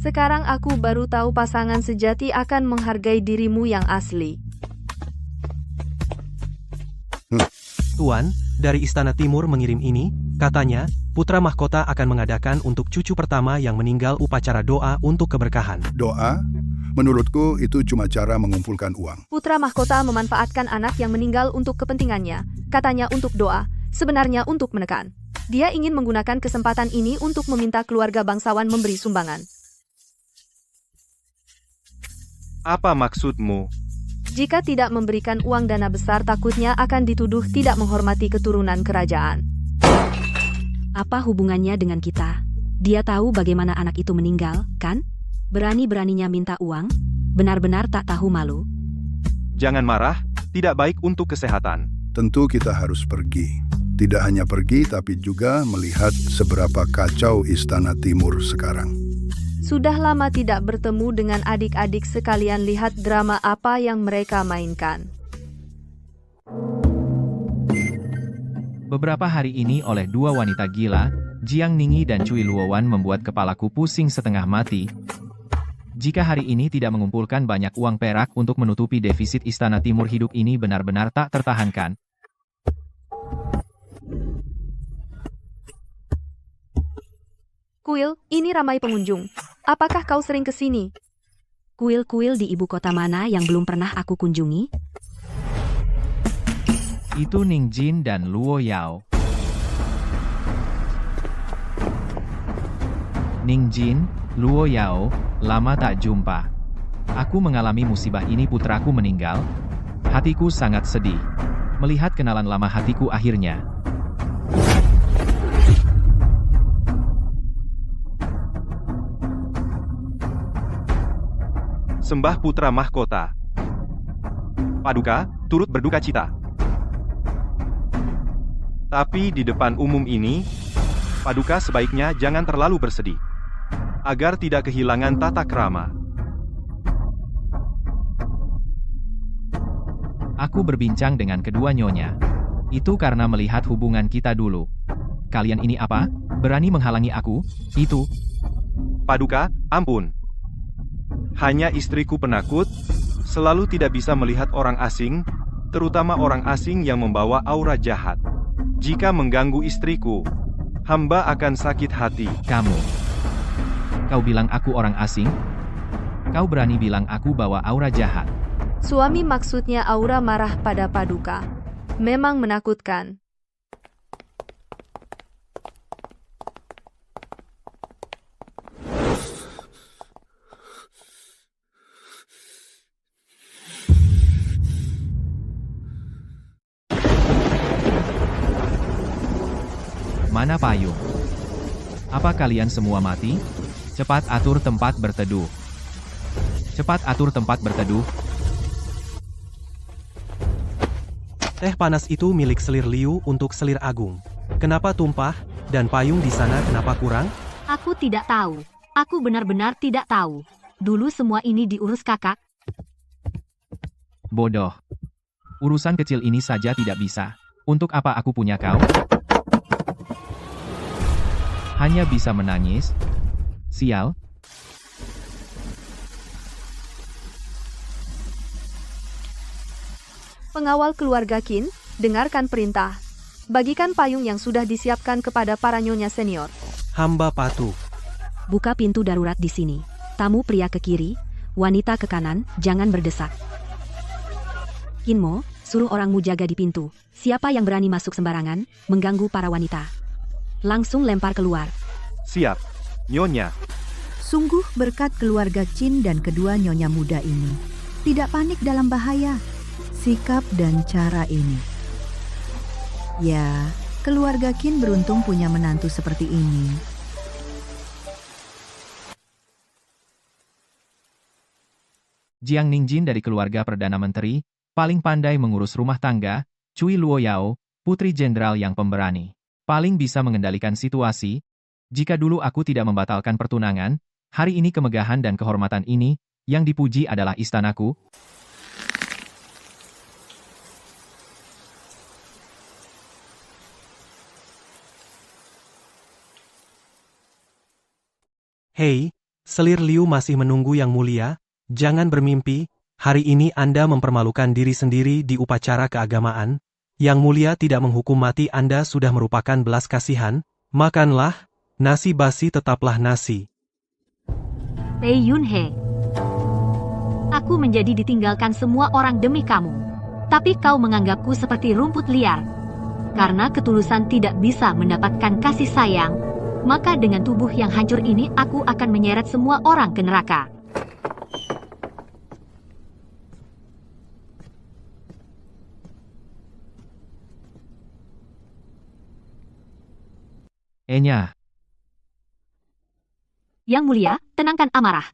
Sekarang aku baru tahu pasangan sejati akan menghargai dirimu yang asli. Tuan, dari Istana Timur mengirim ini, katanya, putra mahkota akan mengadakan untuk cucu pertama yang meninggal upacara doa untuk keberkahan. Doa? Menurutku itu cuma cara mengumpulkan uang. Putra mahkota memanfaatkan anak yang meninggal untuk kepentingannya, katanya untuk doa, sebenarnya untuk menekan. Dia ingin menggunakan kesempatan ini untuk meminta keluarga bangsawan memberi sumbangan. Apa maksudmu? Jika tidak memberikan uang dana besar takutnya akan dituduh tidak menghormati keturunan kerajaan. Apa hubungannya dengan kita? Dia tahu bagaimana anak itu meninggal, kan? Berani-beraninya minta uang? Benar-benar tak tahu malu. Jangan marah, tidak baik untuk kesehatan. Tentu kita harus pergi. Tidak hanya pergi, tapi juga melihat seberapa kacau Istana Timur sekarang. Sudah lama tidak bertemu dengan adik-adik sekalian, lihat drama apa yang mereka mainkan. Beberapa hari ini oleh dua wanita gila, Jiang Ningyi dan Cui Luowan membuat kepalaku pusing setengah mati. Jika hari ini tidak mengumpulkan banyak uang perak untuk menutupi defisit Istana Timur, hidup ini benar-benar tak tertahankan. Kuil, ini ramai pengunjung. Apakah kau sering ke sini? Kuil-kuil di ibu kota mana yang belum pernah aku kunjungi? Itu Ning Jin dan Luo Yao. Ning Jin, Luo Yao, lama tak jumpa. Aku mengalami musibah ini, putraku meninggal. Hatiku sangat sedih. Melihat kenalan lama hatiku akhirnya. Sembah putra mahkota. Paduka, turut berduka cita. Tapi di depan umum ini, Paduka sebaiknya jangan terlalu bersedih. Agar tidak kehilangan tata krama. Aku berbincang dengan kedua nyonya. Itu karena melihat hubungan kita dulu. Kalian ini apa? Berani menghalangi aku? Itu. Paduka, ampun. Hanya istriku penakut, selalu tidak bisa melihat orang asing, terutama orang asing yang membawa aura jahat. Jika mengganggu istriku, hamba akan sakit hati. Kamu. Kau bilang aku orang asing? Kau berani bilang aku bawa aura jahat? Suami maksudnya aura marah pada Paduka. Memang menakutkan. Mana payung? Apa kalian semua mati? Cepat atur tempat berteduh. Cepat atur tempat berteduh. Teh panas itu milik selir Liu untuk selir agung. Kenapa tumpah, dan payung di sana kenapa kurang? Aku tidak tahu. Aku benar-benar tidak tahu. Dulu semua ini diurus kakak. Bodoh. Urusan kecil ini saja tidak bisa. Untuk apa aku punya kau? Hanya bisa menangis. Sial. Pengawal keluarga Qin, dengarkan perintah. Bagikan payung yang sudah disiapkan kepada para nyonya senior. Hamba patuh. Buka pintu darurat di sini. Tamu pria ke kiri, wanita ke kanan, jangan berdesak. Kinmo, suruh orangmu jaga di pintu. Siapa yang berani masuk sembarangan, mengganggu para wanita. Langsung lempar keluar. Siap, Nyonya. Sungguh berkat keluarga Qin dan kedua nyonya muda ini. Tidak panik dalam bahaya. Sikap dan cara ini. Ya, keluarga Qin beruntung punya menantu seperti ini. Jiang Ningjin dari keluarga Perdana Menteri, paling pandai mengurus rumah tangga, Cui Luoyao, putri jenderal yang pemberani. Paling bisa mengendalikan situasi. Jika dulu aku tidak membatalkan pertunangan, hari ini kemegahan dan kehormatan ini, yang dipuji adalah istanaku. Hei, selir Liu masih menunggu yang mulia. Jangan bermimpi, hari ini Anda mempermalukan diri sendiri di upacara keagamaan. Yang mulia tidak menghukum mati Anda sudah merupakan belas kasihan. Makanlah, nasi basi tetaplah nasi. Pei Yunhe. Aku menjadi ditinggalkan semua orang demi kamu. Tapi kau menganggapku seperti rumput liar. Karena ketulusan tidak bisa mendapatkan kasih sayang, maka dengan tubuh yang hancur ini aku akan menyeret semua orang ke neraka. Enya. Yang mulia, tenangkan amarah.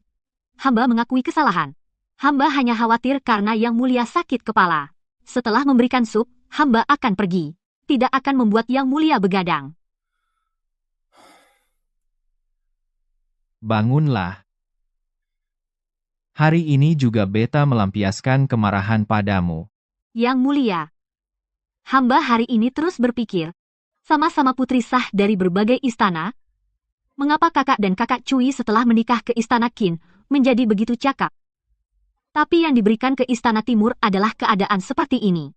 Hamba mengakui kesalahan. Hamba hanya khawatir karena Yang Mulia sakit kepala. Setelah memberikan sup, hamba akan pergi. Tidak akan membuat Yang Mulia begadang. Bangunlah. Hari ini juga beta melampiaskan kemarahan padamu. Yang Mulia. Hamba hari ini terus berpikir. Sama-sama putri sah dari berbagai istana. Mengapa kakak dan kakak Cui setelah menikah ke istana Qin menjadi begitu cakap? Tapi yang diberikan ke istana timur adalah keadaan seperti ini.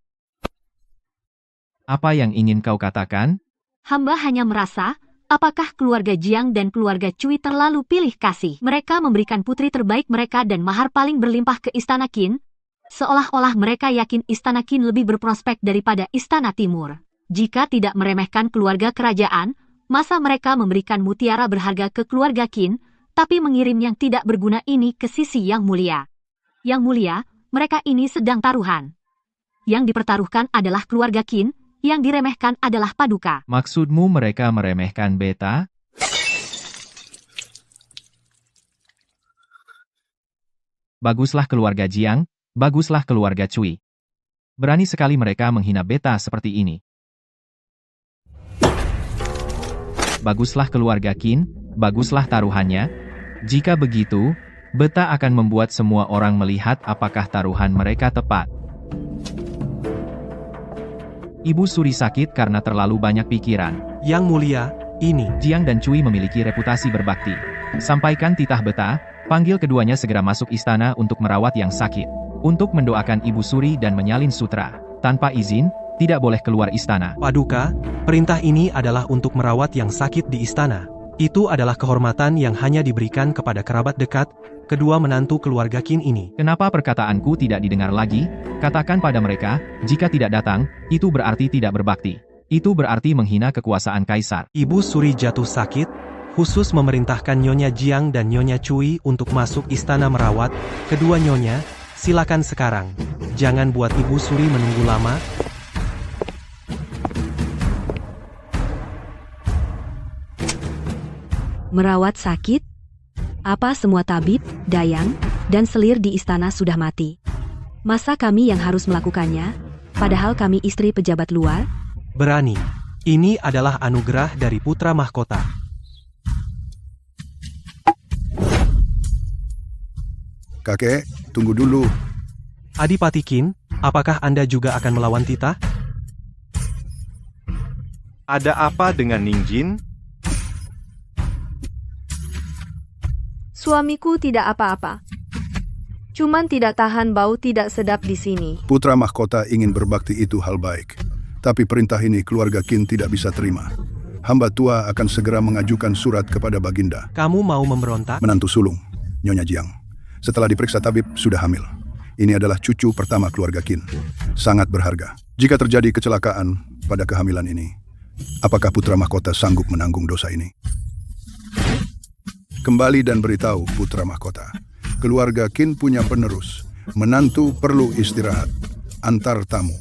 Apa yang ingin kau katakan? Hamba hanya merasa, apakah keluarga Jiang dan keluarga Cui terlalu pilih kasih? Mereka memberikan putri terbaik mereka dan mahar paling berlimpah ke istana Qin, seolah-olah mereka yakin istana Qin lebih berprospek daripada istana timur. Jika tidak meremehkan keluarga kerajaan, masa mereka memberikan mutiara berharga ke keluarga Qin, tapi mengirim yang tidak berguna ini ke sisi Yang Mulia. Yang Mulia, mereka ini sedang taruhan. Yang dipertaruhkan adalah keluarga Qin, yang diremehkan adalah Paduka. Maksudmu mereka meremehkan beta? Baguslah keluarga Jiang, baguslah keluarga Cui. Berani sekali mereka menghina beta seperti ini. Baguslah keluarga Qin, baguslah taruhannya. Jika begitu, beta akan membuat semua orang melihat apakah taruhan mereka tepat. Ibu Suri sakit karena terlalu banyak pikiran. Yang mulia, ini. Jiang dan Cui memiliki reputasi berbakti. Sampaikan titah beta, panggil keduanya segera masuk istana untuk merawat yang sakit. Untuk mendoakan Ibu Suri dan menyalin sutra. Tanpa izin, tidak boleh keluar istana. Paduka, perintah ini adalah untuk merawat yang sakit di istana. Itu adalah kehormatan yang hanya diberikan kepada kerabat dekat, kedua menantu keluarga Qin ini. Kenapa perkataanku tidak didengar lagi? Katakan pada mereka, jika tidak datang, itu berarti tidak berbakti. Itu berarti menghina kekuasaan kaisar. Ibu Suri jatuh sakit, khusus memerintahkan Nyonya Jiang dan Nyonya Cui untuk masuk istana merawat. Kedua Nyonya, silakan sekarang. Jangan buat Ibu Suri menunggu lama. Merawat sakit? Apa semua tabib, dayang, dan selir di istana sudah mati? Masa kami yang harus melakukannya? Padahal kami istri pejabat luar? Berani. Ini adalah anugerah dari putra mahkota. Kakek, tunggu dulu. Adipati Qin, apakah Anda juga akan melawan Tita? Ada apa dengan Ningjin? Suamiku tidak apa-apa. Cuman tidak tahan bau tidak sedap di sini. Putra mahkota ingin berbakti itu hal baik. Tapi perintah ini keluarga Qin tidak bisa terima. Hamba tua akan segera mengajukan surat kepada Baginda. Kamu mau memberontak? Menantu sulung, Nyonya Jiang. Setelah diperiksa tabib, sudah hamil. Ini adalah cucu pertama keluarga Qin. Sangat berharga. Jika terjadi kecelakaan pada kehamilan ini, apakah putra mahkota sanggup menanggung dosa ini? Kembali dan beritahu putra mahkota. Keluarga Qin punya penerus. Menantu perlu istirahat. Antar tamu.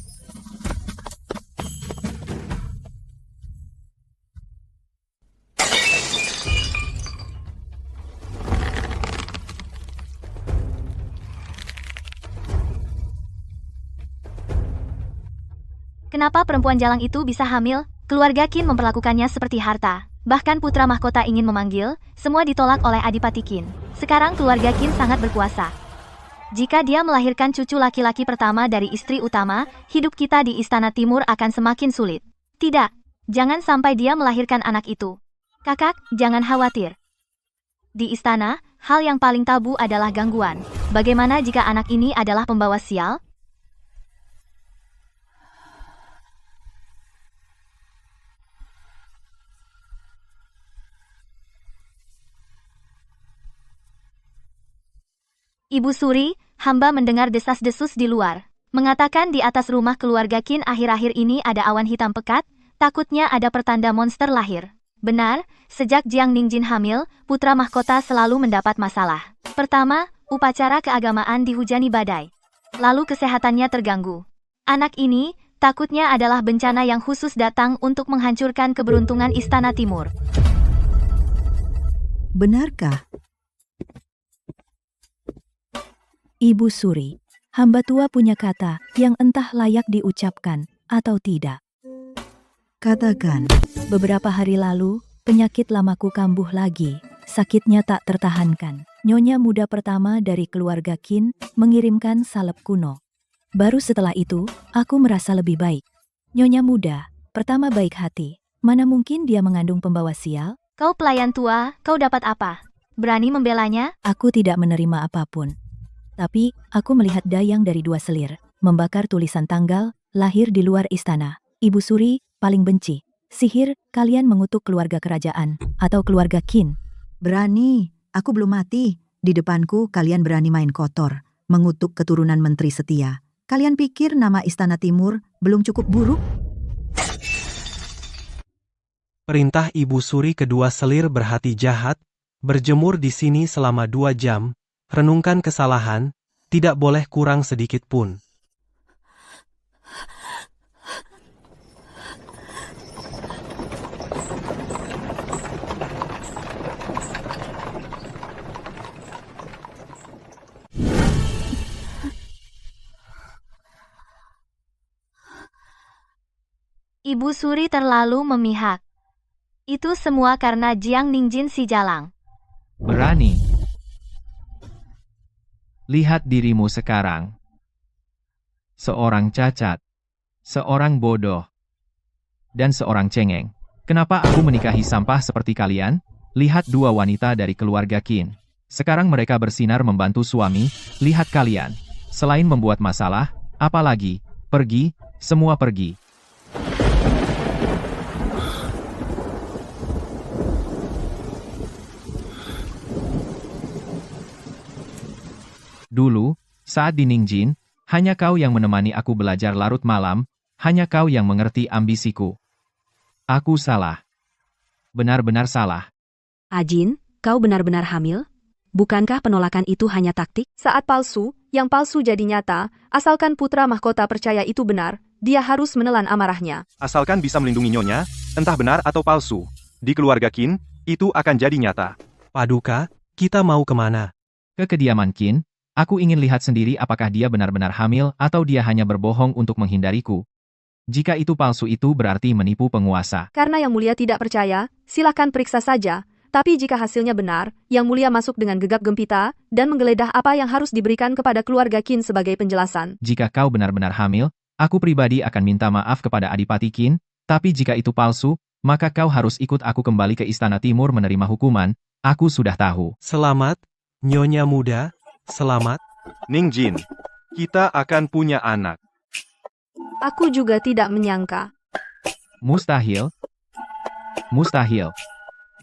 Kenapa perempuan jalang itu bisa hamil? Keluarga Qin memperlakukannya seperti harta. Bahkan putra mahkota ingin memanggil, semua ditolak oleh Adipati Qin. Sekarang keluarga Qin sangat berkuasa. Jika dia melahirkan cucu laki-laki pertama dari istri utama, hidup kita di Istana Timur akan semakin sulit. Tidak, jangan sampai dia melahirkan anak itu. Kakak, jangan khawatir. Di istana, hal yang paling tabu adalah gangguan. Bagaimana jika anak ini adalah pembawa sial? Ibu Suri, hamba mendengar desas-desus di luar. Mengatakan di atas rumah keluarga Qin akhir-akhir ini ada awan hitam pekat, takutnya ada pertanda monster lahir. Benar, sejak Jiang Ningjin hamil, putra mahkota selalu mendapat masalah. Pertama, upacara keagamaan dihujani badai. Lalu kesehatannya terganggu. Anak ini, takutnya adalah bencana yang khusus datang untuk menghancurkan keberuntungan Istana Timur. Benarkah? Ibu Suri, hamba tua punya kata yang entah layak diucapkan atau tidak. Katakan. Beberapa hari lalu, penyakit lamaku kambuh lagi. Sakitnya tak tertahankan. Nyonya muda pertama dari keluarga Qin mengirimkan salep kuno. Baru setelah itu, aku merasa lebih baik. Nyonya muda, pertama baik hati. Mana mungkin dia mengandung pembawa sial? Kau pelayan tua, kau dapat apa? Berani membelanya? Aku tidak menerima apapun. Tapi, aku melihat dayang dari 2 selir, membakar tulisan tanggal, lahir di luar istana. Ibu Suri, paling benci. Sihir, kalian mengutuk keluarga kerajaan, atau keluarga Qin. Berani, aku belum mati. Di depanku, kalian berani main kotor, mengutuk keturunan menteri setia. Kalian pikir nama Istana Timur belum cukup buruk? Perintah Ibu Suri kedua selir berhati jahat, berjemur di sini selama 2 jam, renungkan kesalahan, tidak boleh kurang sedikit pun. Ibu Suri terlalu memihak. Itu semua karena Jiang Ningjin si jalang. Berani. Lihat dirimu sekarang. Seorang cacat, seorang bodoh, dan seorang cengeng. Kenapa aku menikahi sampah seperti kalian? Lihat 2 wanita dari keluarga Qin. Sekarang mereka bersinar membantu suami, lihat kalian. Selain membuat masalah, apalagi? Pergi, semua pergi. Dulu, saat di Ningjin, hanya kau yang menemani aku belajar larut malam, hanya kau yang mengerti ambisiku. Aku salah. Benar-benar salah. Ajin, kau benar-benar hamil? Bukankah penolakan itu hanya taktik? Saat palsu, yang palsu jadi nyata, asalkan putra mahkota percaya itu benar, dia harus menelan amarahnya. Asalkan bisa melindungi Nyonya, entah benar atau palsu. Di keluarga Qin, itu akan jadi nyata. Paduka, kita mau kemana? Ke kediaman Qin, aku ingin lihat sendiri apakah dia benar-benar hamil atau dia hanya berbohong untuk menghindariku. Jika itu palsu itu berarti menipu penguasa. Karena Yang Mulia tidak percaya, silakan periksa saja. Tapi jika hasilnya benar, Yang Mulia masuk dengan gegap gempita dan menggeledah apa yang harus diberikan kepada keluarga Qin sebagai penjelasan. Jika kau benar-benar hamil, aku pribadi akan minta maaf kepada Adipati Qin, tapi jika itu palsu, maka kau harus ikut aku kembali ke Istana Timur menerima hukuman, aku sudah tahu. Selamat, Nyonya muda, selamat. Ningjin, kita akan punya anak. Aku juga tidak menyangka. Mustahil. Mustahil.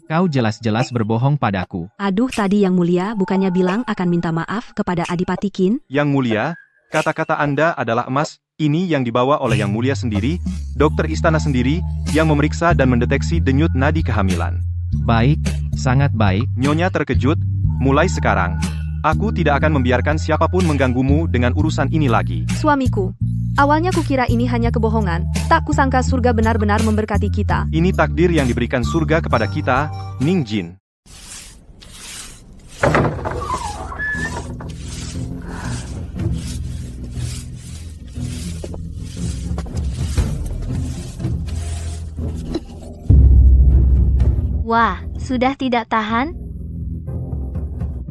Kau jelas-jelas berbohong padaku. Aduh, tadi Yang Mulia bukannya bilang akan minta maaf kepada Adipati Qin? Yang Mulia, kata-kata Anda adalah emas, ini yang dibawa oleh Yang Mulia sendiri, dokter istana sendiri, yang memeriksa dan mendeteksi denyut nadi kehamilan. Baik, sangat baik. Nyonya terkejut, mulai sekarang, aku tidak akan membiarkan siapapun mengganggumu dengan urusan ini lagi. Suamiku, awalnya kukira ini hanya kebohongan, tak kusangka surga benar-benar memberkati kita. Ini takdir yang diberikan surga kepada kita, Ningjin. Wah, sudah tidak tahan?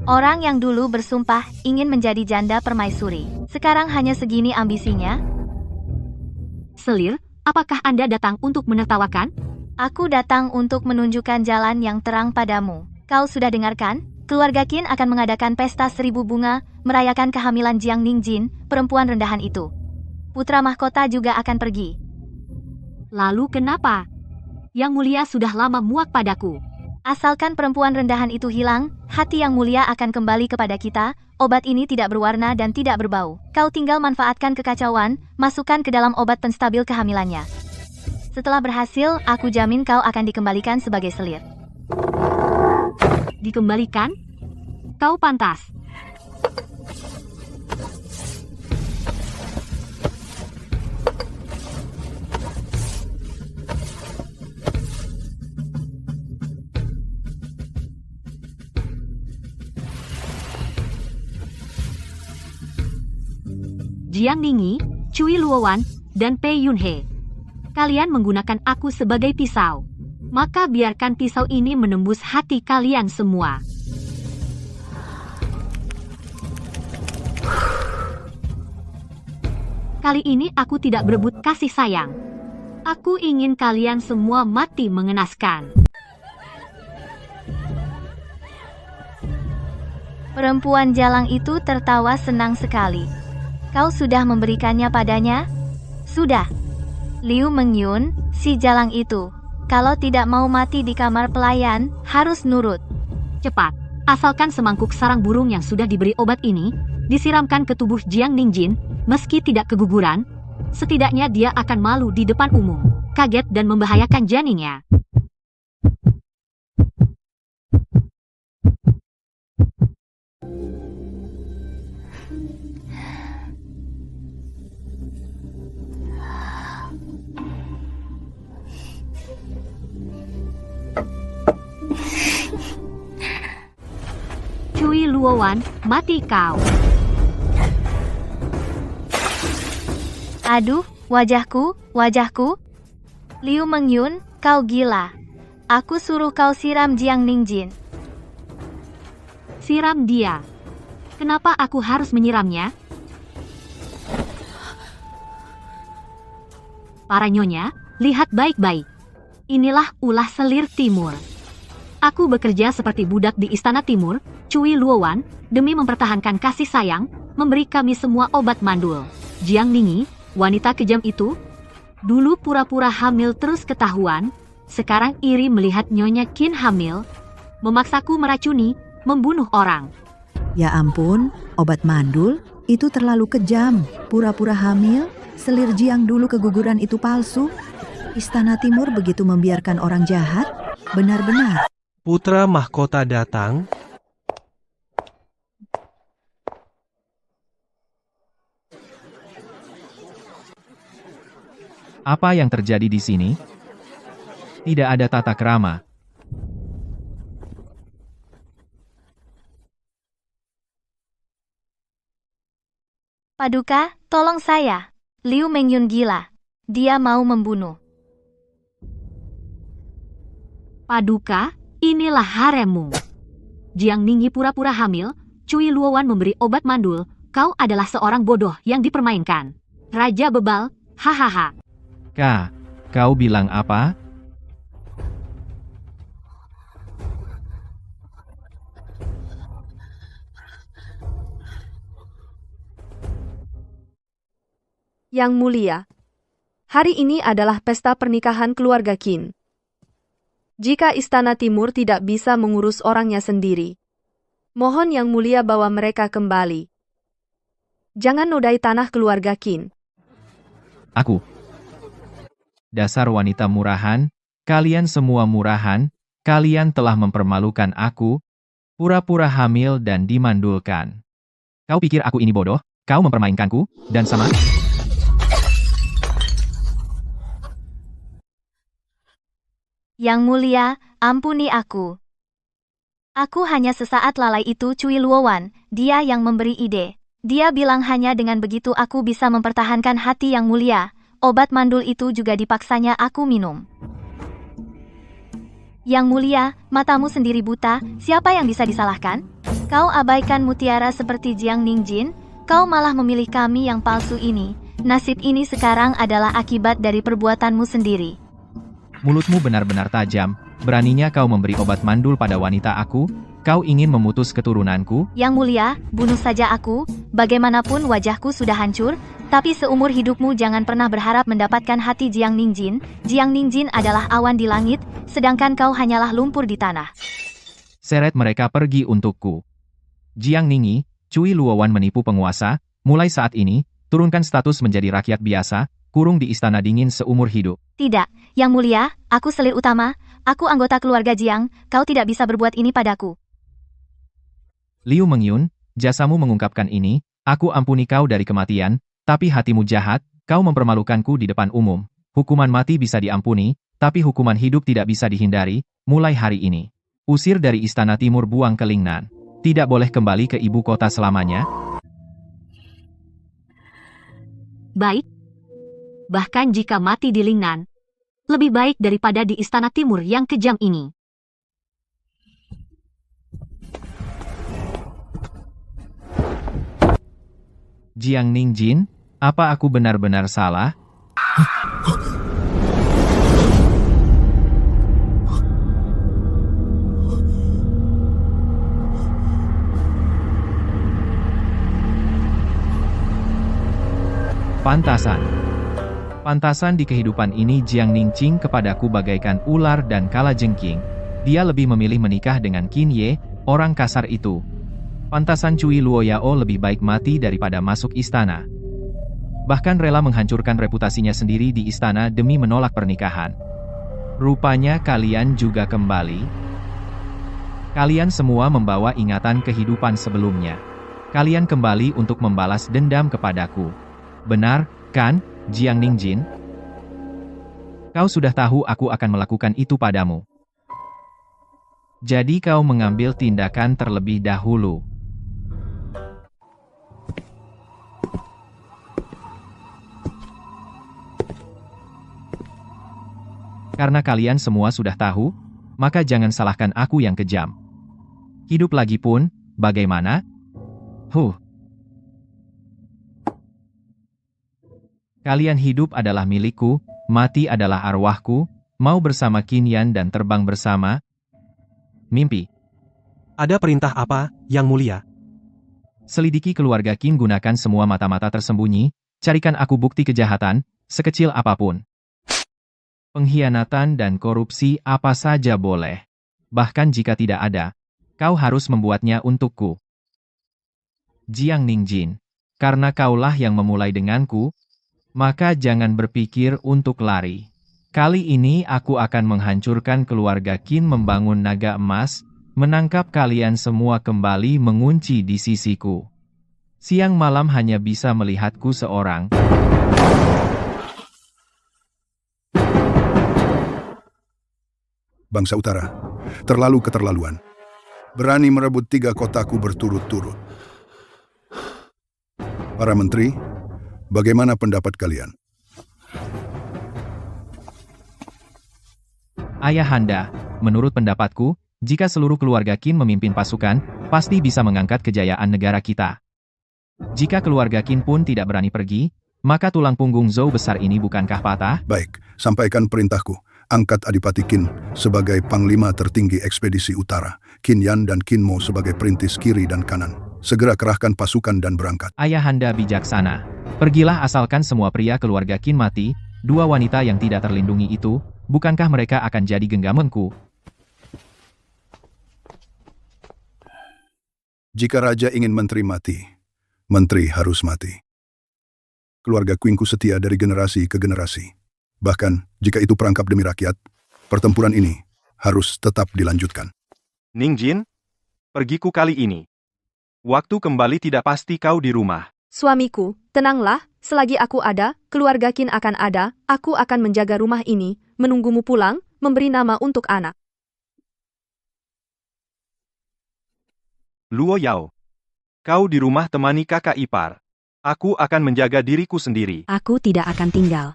Orang yang dulu bersumpah ingin menjadi janda permaisuri, sekarang hanya segini ambisinya? Selir, apakah Anda datang untuk menertawakan? Aku datang untuk menunjukkan jalan yang terang padamu. Kau sudah dengarkan? Keluarga Qin akan mengadakan pesta 1000 bunga, merayakan kehamilan Jiang Ningjin, perempuan rendahan itu. Putra mahkota juga akan pergi. Lalu kenapa? Yang Mulia sudah lama muak padaku. Asalkan perempuan rendahan itu hilang, hati Yang Mulia akan kembali kepada kita. Obat ini tidak berwarna dan tidak berbau. Kau tinggal manfaatkan kekacauan, masukkan ke dalam obat penstabil kehamilannya. Setelah berhasil, aku jamin kau akan dikembalikan sebagai selir. Dikembalikan? Kau pantas. Jiang Ningyi, Cui Luowan, dan Pei Yunhe. Kalian menggunakan aku sebagai pisau. Maka biarkan pisau ini menembus hati kalian semua. Kali ini aku tidak berebut kasih sayang. Aku ingin kalian semua mati mengenaskan. Perempuan jalang itu tertawa senang sekali. Kau sudah memberikannya padanya? Sudah. Liu Mengyun, si jalang itu, kalau tidak mau mati di kamar pelayan, harus nurut. Cepat, asalkan semangkuk sarang burung yang sudah diberi obat ini, disiramkan ke tubuh Jiang Ningjin, meski tidak keguguran, setidaknya dia akan malu di depan umum, kaget dan membahayakan janinnya. Cui Luowan, mati kau. Aduh, wajahku, wajahku. Liu Mengyun, kau gila. Aku suruh kau siram Jiang Ningjin. Siram dia. Kenapa aku harus menyiramnya? Para nyonya, lihat baik-baik. Inilah ulah selir timur. Aku bekerja seperti budak di Istana Timur, Cui Luowan, demi mempertahankan kasih sayang, memberi kami semua obat mandul. Jiang Ningyi, wanita kejam itu, dulu pura-pura hamil terus ketahuan, sekarang iri melihat Nyonya Qin hamil, memaksaku meracuni, membunuh orang. Ya ampun, obat mandul itu terlalu kejam. Pura-pura hamil, selir Jiang dulu keguguran itu palsu. Istana Timur begitu membiarkan orang jahat? Benar-benar. Putra mahkota datang. Apa yang terjadi di sini? Tidak ada tata krama. Paduka, tolong saya. Liu Mengyun gila. Dia mau membunuh. Paduka, inilah haremmu. Jiang Ningyi pura-pura hamil, Cui Luowan memberi obat mandul, kau adalah seorang bodoh yang dipermainkan. Raja bebal, hahaha. Kau bilang apa? Yang mulia, hari ini adalah pesta pernikahan keluarga Qin. Jika Istana Timur tidak bisa mengurus orangnya sendiri, mohon Yang Mulia bawa mereka kembali. Jangan nodai tanah keluarga Qin. Aku. Dasar wanita murahan, kalian semua murahan, kalian telah mempermalukan aku, pura-pura hamil dan dimandulkan. Kau pikir aku ini bodoh? Kau mempermainkanku, dan sama... Yang Mulia, ampuni aku. Aku hanya sesaat lalai itu Cui Luowan, dia yang memberi ide. Dia bilang hanya dengan begitu aku bisa mempertahankan hati Yang Mulia. Obat mandul itu juga dipaksanya aku minum. Yang Mulia, matamu sendiri buta, siapa yang bisa disalahkan? Kau abaikan mutiara seperti Jiang Ningjin, kau malah memilih kami yang palsu ini. Nasib ini sekarang adalah akibat dari perbuatanmu sendiri. Mulutmu benar-benar tajam, beraninya kau memberi obat mandul pada wanita aku, kau ingin memutus keturunanku? Yang Mulia, bunuh saja aku, bagaimanapun wajahku sudah hancur, tapi seumur hidupmu jangan pernah berharap mendapatkan hati Jiang Ningjin. Jiang Ningjin adalah awan di langit, sedangkan kau hanyalah lumpur di tanah. Seret mereka pergi untukku. Jiang Ningyi, Cui Luowan menipu penguasa, mulai saat ini, turunkan status menjadi rakyat biasa, kurung di istana dingin seumur hidup. Tidak, Yang Mulia, aku selir utama, aku anggota keluarga Jiang, kau tidak bisa berbuat ini padaku. Liu Mengyun, jasamu mengungkapkan ini, aku ampuni kau dari kematian, tapi hatimu jahat, kau mempermalukanku di depan umum. Hukuman mati bisa diampuni, tapi hukuman hidup tidak bisa dihindari, mulai hari ini. Usir dari Istana Timur, buang ke Lingnan. Tidak boleh kembali ke ibu kota selamanya. Baik. Bahkan jika mati di Lingnan, lebih baik daripada di Istana Timur yang kejam ini. Jiang Ningjin, apa aku benar-benar salah? Pantasan di kehidupan ini Jiang Ningqing kepadaku bagaikan ular dan kalajengking. Dia lebih memilih menikah dengan Qin Ye, orang kasar itu. Pantasan Cui Luoyao lebih baik mati daripada masuk istana. Bahkan rela menghancurkan reputasinya sendiri di istana demi menolak pernikahan. Rupanya kalian juga kembali. Kalian semua membawa ingatan kehidupan sebelumnya. Kalian kembali untuk membalas dendam kepadaku. Benar, kan, Jiang Ningjin? Kau sudah tahu aku akan melakukan itu padamu. Jadi kau mengambil tindakan terlebih dahulu. Karena kalian semua sudah tahu, maka jangan salahkan aku yang kejam. Hidup lagi pun, bagaimana? Kalian hidup adalah milikku, mati adalah arwahku, mau bersama Qin Yan dan terbang bersama. Mimpi. Ada perintah apa, Yang Mulia? Selidiki keluarga Qin, gunakan semua mata-mata tersembunyi, carikan aku bukti kejahatan, sekecil apapun. Pengkhianatan dan korupsi apa saja boleh. Bahkan jika tidak ada, kau harus membuatnya untukku. Jiang Ningjin, karena kaulah yang memulai denganku, maka jangan berpikir untuk lari. Kali ini aku akan menghancurkan keluarga Qin, membangun naga emas, menangkap kalian semua kembali mengunci di sisiku. Siang malam hanya bisa melihatku seorang. Bangsa Utara, terlalu keterlaluan. Berani merebut 3 kotaku berturut-turut. Para menteri, bagaimana pendapat kalian? Ayahanda, menurut pendapatku, jika seluruh keluarga Qin memimpin pasukan, pasti bisa mengangkat kejayaan negara kita. Jika keluarga Qin pun tidak berani pergi, maka tulang punggung Zhou besar ini bukankah patah? Baik, sampaikan perintahku. Angkat Adipati Qin sebagai panglima tertinggi ekspedisi utara, Qin Yan dan Qin Mo sebagai perintis kiri dan kanan. Segera kerahkan pasukan dan berangkat. Ayahanda bijaksana. Pergilah asalkan semua pria keluarga Qin mati, dua wanita yang tidak terlindungi itu, bukankah mereka akan jadi genggamanku? Jika raja ingin menteri mati, menteri harus mati. Keluarga Qinku setia dari generasi ke generasi. Bahkan, jika itu perangkap demi rakyat, pertempuran ini harus tetap dilanjutkan. Ningjin, pergiku kali ini. Waktu kembali tidak pasti kau di rumah. Suamiku, tenanglah, selagi aku ada, keluarga Qin akan ada, aku akan menjaga rumah ini, menunggumu pulang, memberi nama untuk anak. Luo Yao, kau di rumah temani kakak ipar. Aku akan menjaga diriku sendiri. Aku tidak akan tinggal.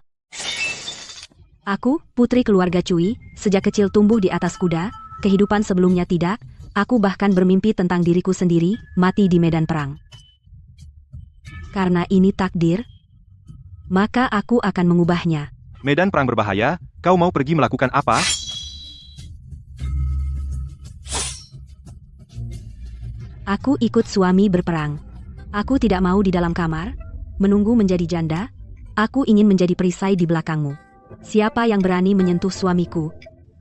Aku, putri keluarga Cui, sejak kecil tumbuh di atas kuda, kehidupan sebelumnya tidak, aku bahkan bermimpi tentang diriku sendiri, mati di medan perang. Karena ini takdir, maka aku akan mengubahnya. Medan perang berbahaya, kau mau pergi melakukan apa? Aku ikut suami berperang. Aku tidak mau di dalam kamar, menunggu menjadi janda, aku ingin menjadi perisai di belakangmu. Siapa yang berani menyentuh suamiku?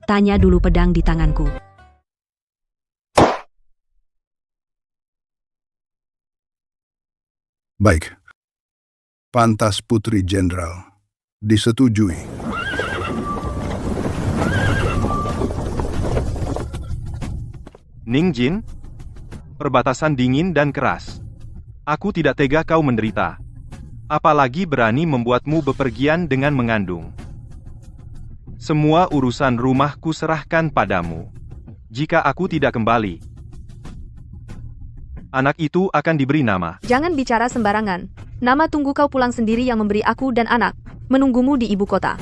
Tanya dulu pedang di tanganku. Baik. Pantas Putri Jenderal. Disetujui. Ningjin, perbatasan dingin dan keras. Aku tidak tega kau menderita. Apalagi berani membuatmu bepergian dengan mengandung. Semua urusan rumahku serahkan padamu. Jika aku tidak kembali, anak itu akan diberi nama. Jangan bicara sembarangan. Nama tunggu kau pulang sendiri yang memberi aku dan anak, menunggumu di ibu kota.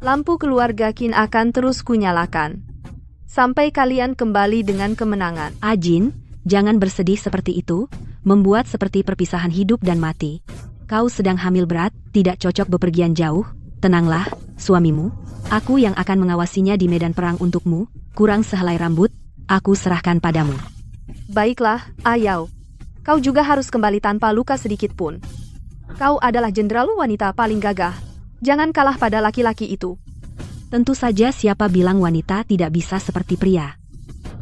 Lampu keluarga Qin akan terus kunyalakan. Sampai kalian kembali dengan kemenangan. Ajin, jangan bersedih seperti itu, membuat seperti perpisahan hidup dan mati. Kau sedang hamil berat, tidak cocok bepergian jauh. Tenanglah, suamimu. Aku yang akan mengawasinya di medan perang untukmu, kurang sehelai rambut, aku serahkan padamu. Baiklah, Ayao. Kau juga harus kembali tanpa luka sedikit pun. Kau adalah jenderal wanita paling gagah. Jangan kalah pada laki-laki itu. Tentu saja siapa bilang wanita tidak bisa seperti pria.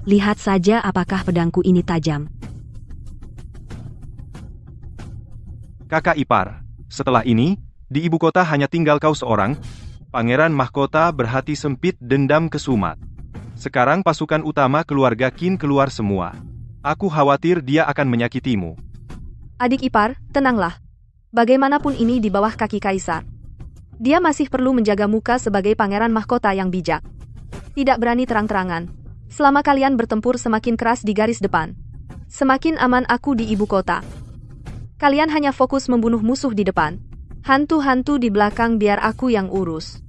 Lihat saja apakah pedangku ini tajam. Kakak ipar, setelah ini, di ibu kota hanya tinggal kau seorang. Pangeran Mahkota berhati sempit dendam kesumat. Sekarang pasukan utama keluarga Qin keluar semua. Aku khawatir dia akan menyakitimu. Adik ipar, tenanglah. Bagaimanapun ini di bawah kaki kaisar. Dia masih perlu menjaga muka sebagai pangeran mahkota yang bijak. Tidak berani terang-terangan. Selama kalian bertempur semakin keras di garis depan, semakin aman aku di ibu kota. Kalian hanya fokus membunuh musuh di depan. Hantu-hantu di belakang biar aku yang urus.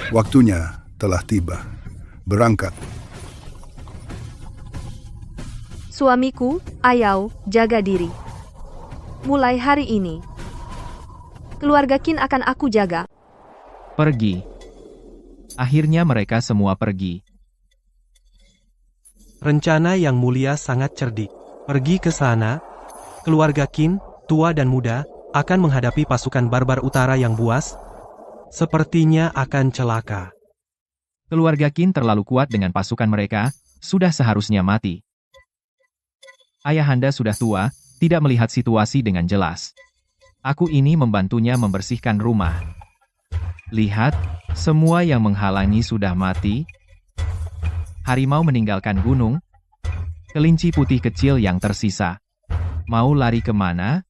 Waktunya telah tiba. Berangkat. Suamiku, Ayao, jaga diri. Mulai hari ini, keluarga Qin akan aku jaga. Pergi. Akhirnya mereka semua pergi. Rencana yang mulia sangat cerdik. Pergi ke sana, keluarga Qin, tua dan muda, akan menghadapi pasukan barbar utara yang buas. Sepertinya akan celaka. Keluarga Qin terlalu kuat dengan pasukan mereka, sudah seharusnya mati. Ayahanda sudah tua, tidak melihat situasi dengan jelas. Aku ini membantunya membersihkan rumah. Lihat, semua yang menghalangi sudah mati. Harimau meninggalkan gunung. Kelinci putih kecil yang tersisa. Mau lari kemana?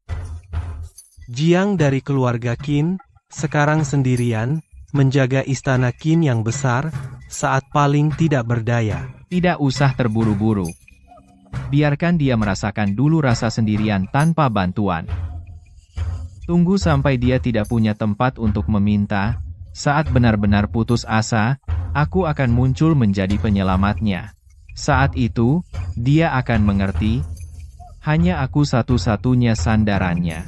Jiang dari keluarga Qin, sekarang sendirian, menjaga istana Qin yang besar, saat paling tidak berdaya. Tidak usah terburu-buru. Biarkan dia merasakan dulu rasa sendirian tanpa bantuan. Tunggu sampai dia tidak punya tempat untuk meminta. Saat benar-benar putus asa, aku akan muncul menjadi penyelamatnya. Saat itu, dia akan mengerti. Hanya aku satu-satunya sandarannya.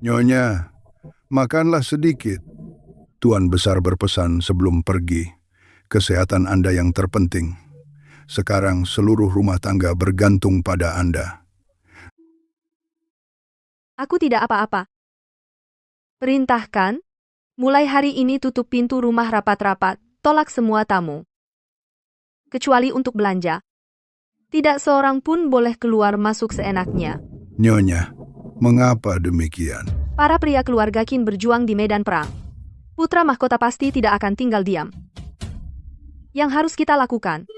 Nyonya, makanlah sedikit. Tuan Besar berpesan sebelum pergi. Kesehatan Anda yang terpenting. Sekarang seluruh rumah tangga bergantung pada Anda. Aku tidak apa-apa. Perintahkan, mulai hari ini tutup pintu rumah rapat-rapat, tolak semua tamu. Kecuali untuk belanja. Tidak seorang pun boleh keluar masuk seenaknya. Nyonya, mengapa demikian? Para pria keluarga Qin berjuang di medan perang. Putra mahkota pasti tidak akan tinggal diam. Yang harus kita lakukan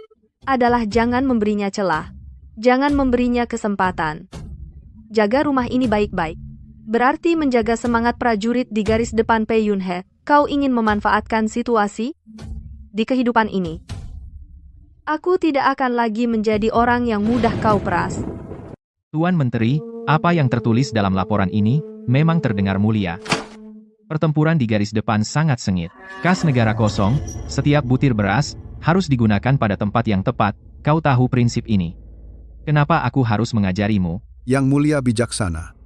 adalah jangan memberinya celah. Jangan memberinya kesempatan. Jaga rumah ini baik-baik. Berarti menjaga semangat prajurit di garis depan Pei Yunhe. Kau ingin memanfaatkan situasi di kehidupan ini. Aku tidak akan lagi menjadi orang yang mudah kau peras. Tuan Menteri, apa yang tertulis dalam laporan ini memang terdengar mulia. Pertempuran di garis depan sangat sengit. Kas negara kosong, setiap butir beras harus digunakan pada tempat yang tepat. Kau tahu prinsip ini. Kenapa aku harus mengajarimu? Yang mulia bijaksana.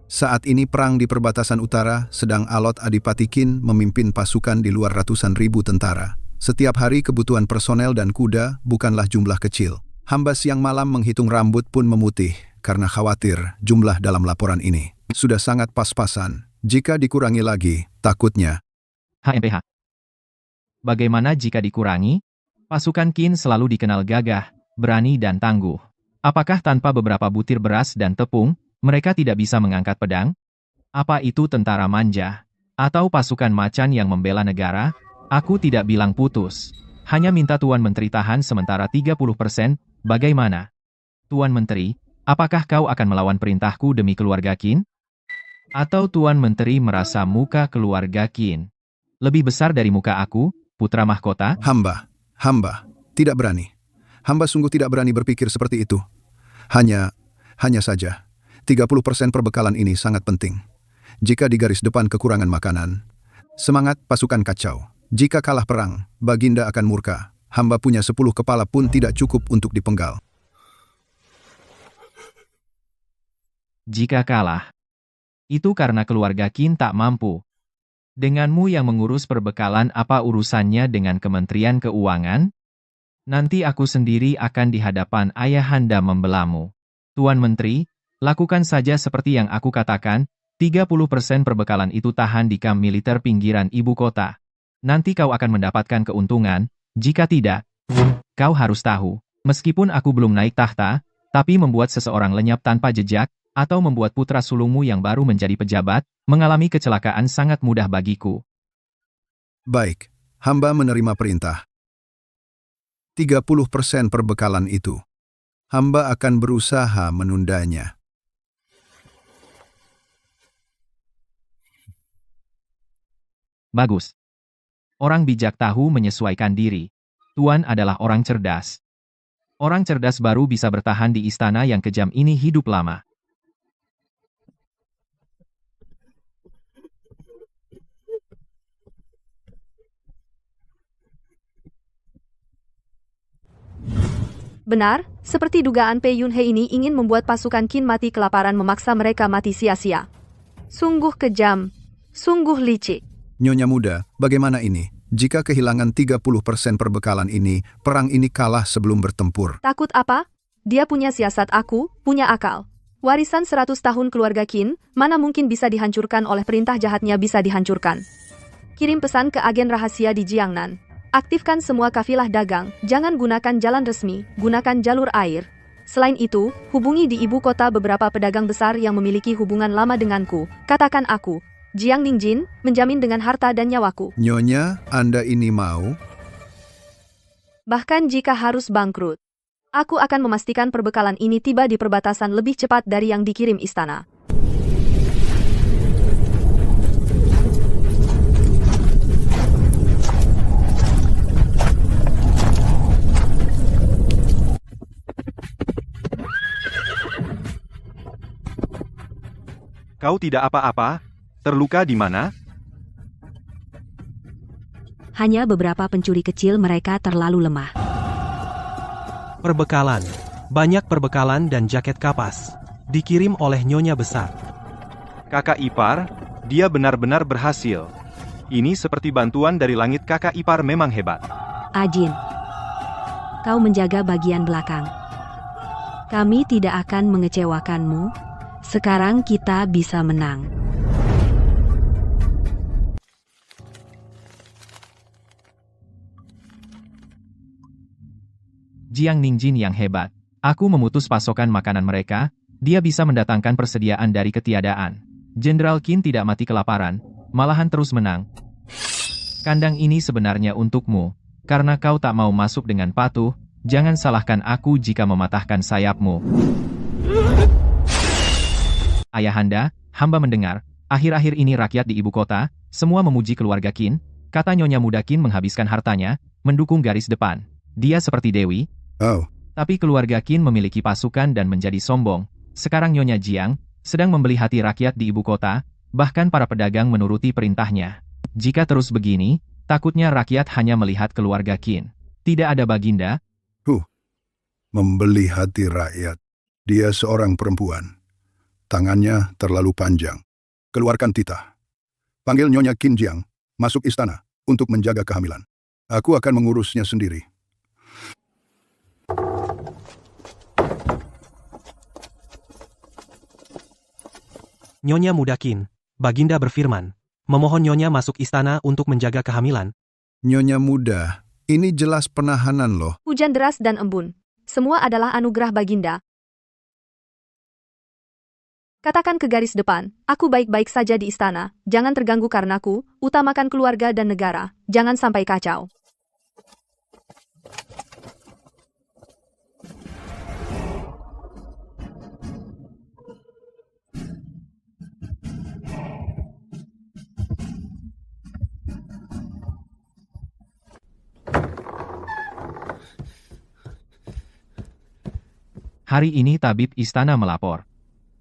Saat ini perang di perbatasan utara, sedang Alot Adipati Qin memimpin pasukan di luar ratusan ribu tentara. Setiap hari kebutuhan personel dan kuda bukanlah jumlah kecil. Hamba siang malam menghitung rambut pun memutih, karena khawatir jumlah dalam laporan ini sudah sangat pas-pasan. Jika dikurangi lagi, takutnya. HMPH. Bagaimana jika dikurangi? Pasukan Qin selalu dikenal gagah, berani dan tangguh. Apakah tanpa beberapa butir beras dan tepung, mereka tidak bisa mengangkat pedang? Apa itu tentara manja? Atau pasukan macan yang membela negara? Aku tidak bilang putus. Hanya minta Tuan Menteri tahan sementara 30%, bagaimana? Tuan Menteri, apakah kau akan melawan perintahku demi keluarga Qin? Atau Tuan Menteri merasa muka keluarga Qin lebih besar dari muka aku, putra mahkota? Hamba, tidak berani. Hamba sungguh tidak berani berpikir seperti itu. Hanya saja, 30% perbekalan ini sangat penting. Jika di garis depan kekurangan makanan, semangat pasukan kacau. Jika kalah perang, Baginda akan murka. Hamba punya 10 kepala pun tidak cukup untuk dipenggal. Jika kalah, itu karena keluarga Qin tak mampu. Denganmu yang mengurus perbekalan, apa urusannya dengan Kementerian Keuangan? Nanti aku sendiri akan di hadapan ayahanda membelamu. Tuan Menteri, lakukan saja seperti yang aku katakan, 30% perbekalan itu tahan di kamp militer pinggiran ibu kota. Nanti kau akan mendapatkan keuntungan, jika tidak, kau harus tahu, meskipun aku belum naik tahta, tapi membuat seseorang lenyap tanpa jejak, atau membuat putra sulungmu yang baru menjadi pejabat, mengalami kecelakaan sangat mudah bagiku. Baik, hamba menerima perintah. 30% perbekalan itu. Hamba akan berusaha menundanya. Bagus. Orang bijak tahu menyesuaikan diri. Tuan adalah orang cerdas. Orang cerdas baru bisa bertahan di istana yang kejam ini hidup lama. Benar, seperti dugaan Pei Yunhe ini ingin membuat pasukan Qin mati kelaparan, memaksa mereka mati sia-sia. Sungguh kejam, sungguh licik. Nyonya muda, bagaimana ini? Jika kehilangan 30% perbekalan ini, perang ini kalah sebelum bertempur. Takut apa? Dia punya siasat, aku punya akal. Warisan 100 tahun keluarga Qin, mana mungkin bisa dihancurkan oleh perintah jahatnya bisa dihancurkan. Kirim pesan ke agen rahasia di Jiangnan. Aktifkan semua kafilah dagang, jangan gunakan jalan resmi, gunakan jalur air. Selain itu, hubungi di ibu kota beberapa pedagang besar yang memiliki hubungan lama denganku. Katakan aku, Jiang Ningjin, menjamin dengan harta dan nyawaku. Nyonya, Anda ini mau? Bahkan jika harus bangkrut, aku akan memastikan perbekalan ini tiba di perbatasan lebih cepat dari yang dikirim istana. Kau tidak apa-apa? Terluka di mana? Hanya beberapa pencuri kecil, mereka terlalu lemah. Perbekalan. Banyak perbekalan dan jaket kapas. Dikirim oleh Nyonya Besar. Kakak ipar, dia benar-benar berhasil. Ini seperti bantuan dari langit. Kakak ipar memang hebat. Ajin, kau menjaga bagian belakang. Kami tidak akan mengecewakanmu. Sekarang kita bisa menang. Jiang Ningjin yang hebat. Aku memutus pasokan makanan mereka, dia bisa mendatangkan persediaan dari ketiadaan. Jenderal Qin tidak mati kelaparan, malahan terus menang. Kandang ini sebenarnya untukmu, karena kau tak mau masuk dengan patuh, jangan salahkan aku jika mematahkan sayapmu. Ayahanda, hamba mendengar, akhir-akhir ini rakyat di ibu kota, semua memuji keluarga Qin, kata Nyonya Muda Qin menghabiskan hartanya, mendukung garis depan. Dia seperti Dewi, Oh, tapi keluarga Qin memiliki pasukan dan menjadi sombong. Sekarang Nyonya Jiang sedang membeli hati rakyat di ibu kota, bahkan para pedagang menuruti perintahnya. Jika terus begini, takutnya rakyat hanya melihat keluarga Qin. Tidak ada baginda. membeli hati rakyat. Dia seorang perempuan. Tangannya terlalu panjang. Keluarkan titah. Panggil Nyonya Qin Jiang masuk istana untuk menjaga kehamilan. Aku akan mengurusnya sendiri. Nyonya Muda Qin, Baginda berfirman, memohon Nyonya masuk istana untuk menjaga kehamilan. Nyonya Muda, ini jelas penahanan loh. Hujan deras dan embun. Semua adalah anugerah Baginda. Katakan ke garis depan, aku baik-baik saja di istana, jangan terganggu karenaku, utamakan keluarga dan negara, jangan sampai kacau. Hari ini tabib istana melapor.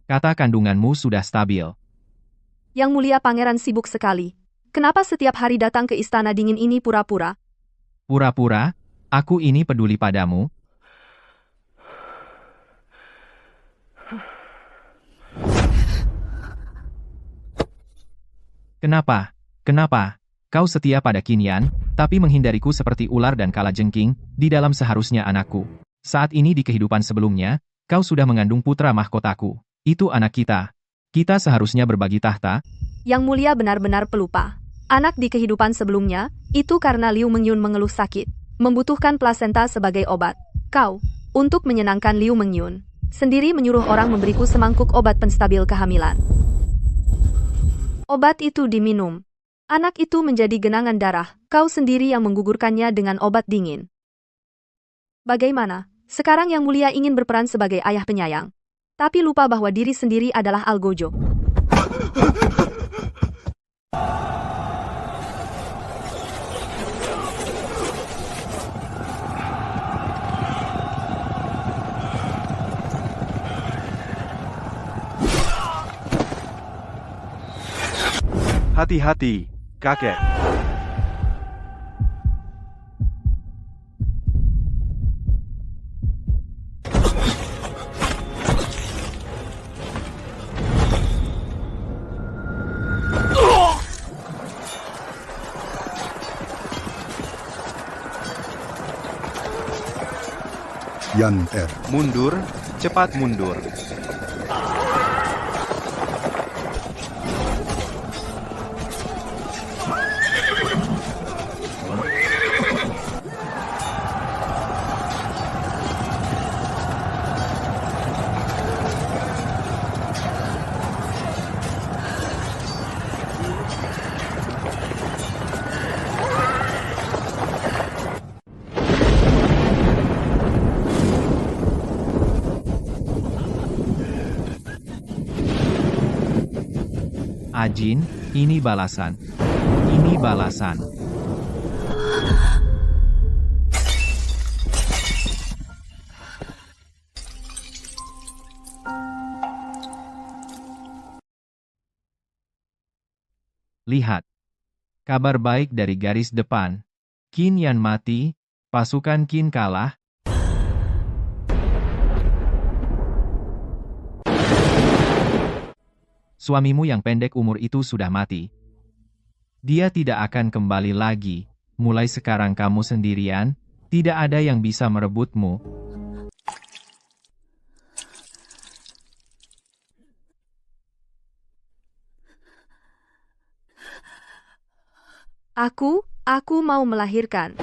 Kata kandunganmu sudah stabil. Yang mulia pangeran sibuk sekali. Kenapa setiap hari datang ke istana dingin ini pura-pura? Pura-pura, aku ini peduli padamu. Kenapa? Kenapa? Kau setia pada Qinyan, tapi menghindariku seperti ular dan kalajengking, di dalam seharusnya anakku. Saat ini di kehidupan sebelumnya, kau sudah mengandung putra mahkotaku. Itu anak kita. Kita seharusnya berbagi tahta. Yang mulia benar-benar pelupa. Anak di kehidupan sebelumnya, itu karena Liu Mengyun mengeluh sakit, membutuhkan plasenta sebagai obat. Kau, untuk menyenangkan Liu Mengyun, sendiri menyuruh orang memberiku semangkuk obat penstabil kehamilan. Obat itu diminum. Anak itu menjadi genangan darah, kau sendiri yang menggugurkannya dengan obat dingin. Bagaimana? Sekarang Yang Mulia ingin berperan sebagai ayah penyayang. Tapi lupa bahwa diri sendiri adalah algojo. Hati-hati, kakek. Yan Er. Mundur, cepat mundur. Ajin, ini balasan. Ini balasan. Lihat. Kabar baik dari garis depan. Qin Yan mati, pasukan Qin kalah. Suamimu yang pendek umur itu sudah mati. Dia tidak akan kembali lagi. Mulai sekarang kamu sendirian, tidak ada yang bisa merebutmu. Aku mau melahirkan.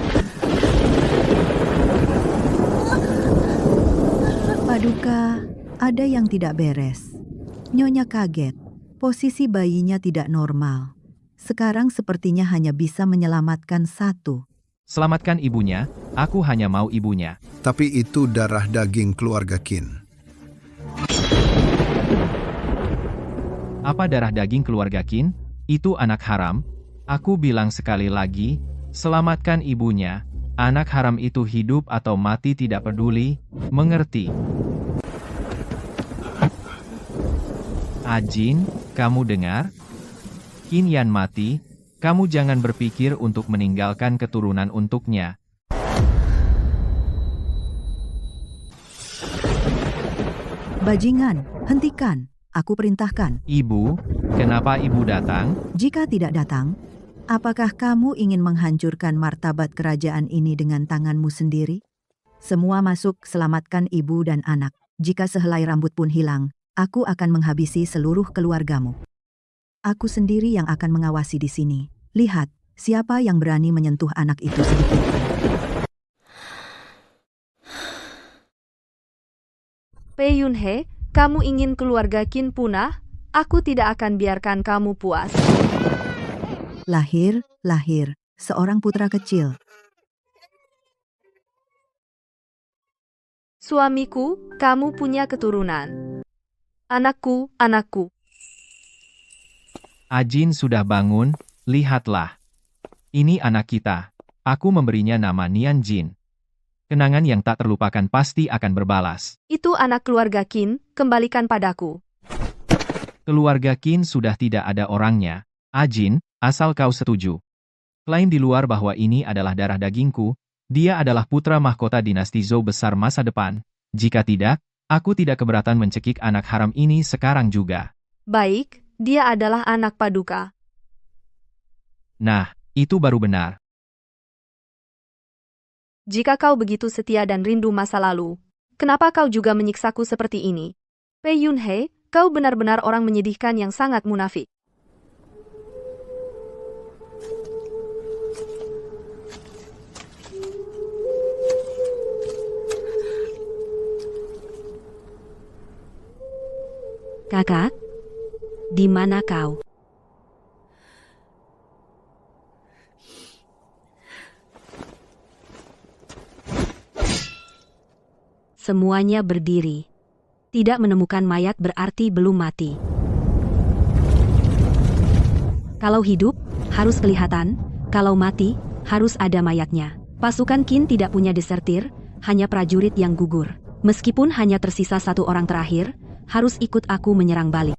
Paduka, ada yang tidak beres. Nyonya kaget. Posisi bayinya tidak normal. Sekarang sepertinya hanya bisa menyelamatkan satu. Selamatkan ibunya, aku hanya mau ibunya. Tapi itu darah daging keluarga Qin. Apa darah daging keluarga Qin? Itu anak haram. Aku bilang sekali lagi, selamatkan ibunya. Anak haram itu hidup atau mati tidak peduli, mengerti? Ajin, kamu dengar? Qin Yan mati, kamu jangan berpikir untuk meninggalkan keturunan untuknya. Bajingan, hentikan. Aku perintahkan. Ibu, kenapa ibu datang? Jika tidak datang, apakah kamu ingin menghancurkan martabat kerajaan ini dengan tanganmu sendiri? Semua masuk, selamatkan ibu dan anak. Jika sehelai rambut pun hilang, aku akan menghabisi seluruh keluargamu. Aku sendiri yang akan mengawasi di sini. Lihat, siapa yang berani menyentuh anak itu sedikit. Pei Yunhe, kamu ingin keluarga Qin punah? Aku tidak akan biarkan kamu puas. Lahir, seorang putra kecil. Suamiku, kamu punya keturunan. Anakku. Ajin sudah bangun, lihatlah. Ini anak kita. Aku memberinya nama Nian Jin. Kenangan yang tak terlupakan pasti akan berbalas. Itu anak keluarga Qin, kembalikan padaku. Keluarga Qin sudah tidak ada orangnya. Ajin, asal kau setuju. Klaim di luar bahwa ini adalah darah dagingku, dia adalah putra mahkota dinasti Zhou besar masa depan. Jika tidak, aku tidak keberatan mencekik anak haram ini sekarang juga. Baik, dia adalah anak Paduka. Nah, itu baru benar. Jika kau begitu setia dan rindu masa lalu, kenapa kau juga menyiksaku seperti ini? Pei Yunhe, kau benar-benar orang menyedihkan yang sangat munafik. Kakak, di mana kau? Semuanya berdiri. Tidak menemukan mayat berarti belum mati. Kalau hidup, harus kelihatan. Kalau mati, harus ada mayatnya. Pasukan Qin tidak punya desertir, hanya prajurit yang gugur. Meskipun hanya tersisa satu orang terakhir, harus ikut aku menyerang balik.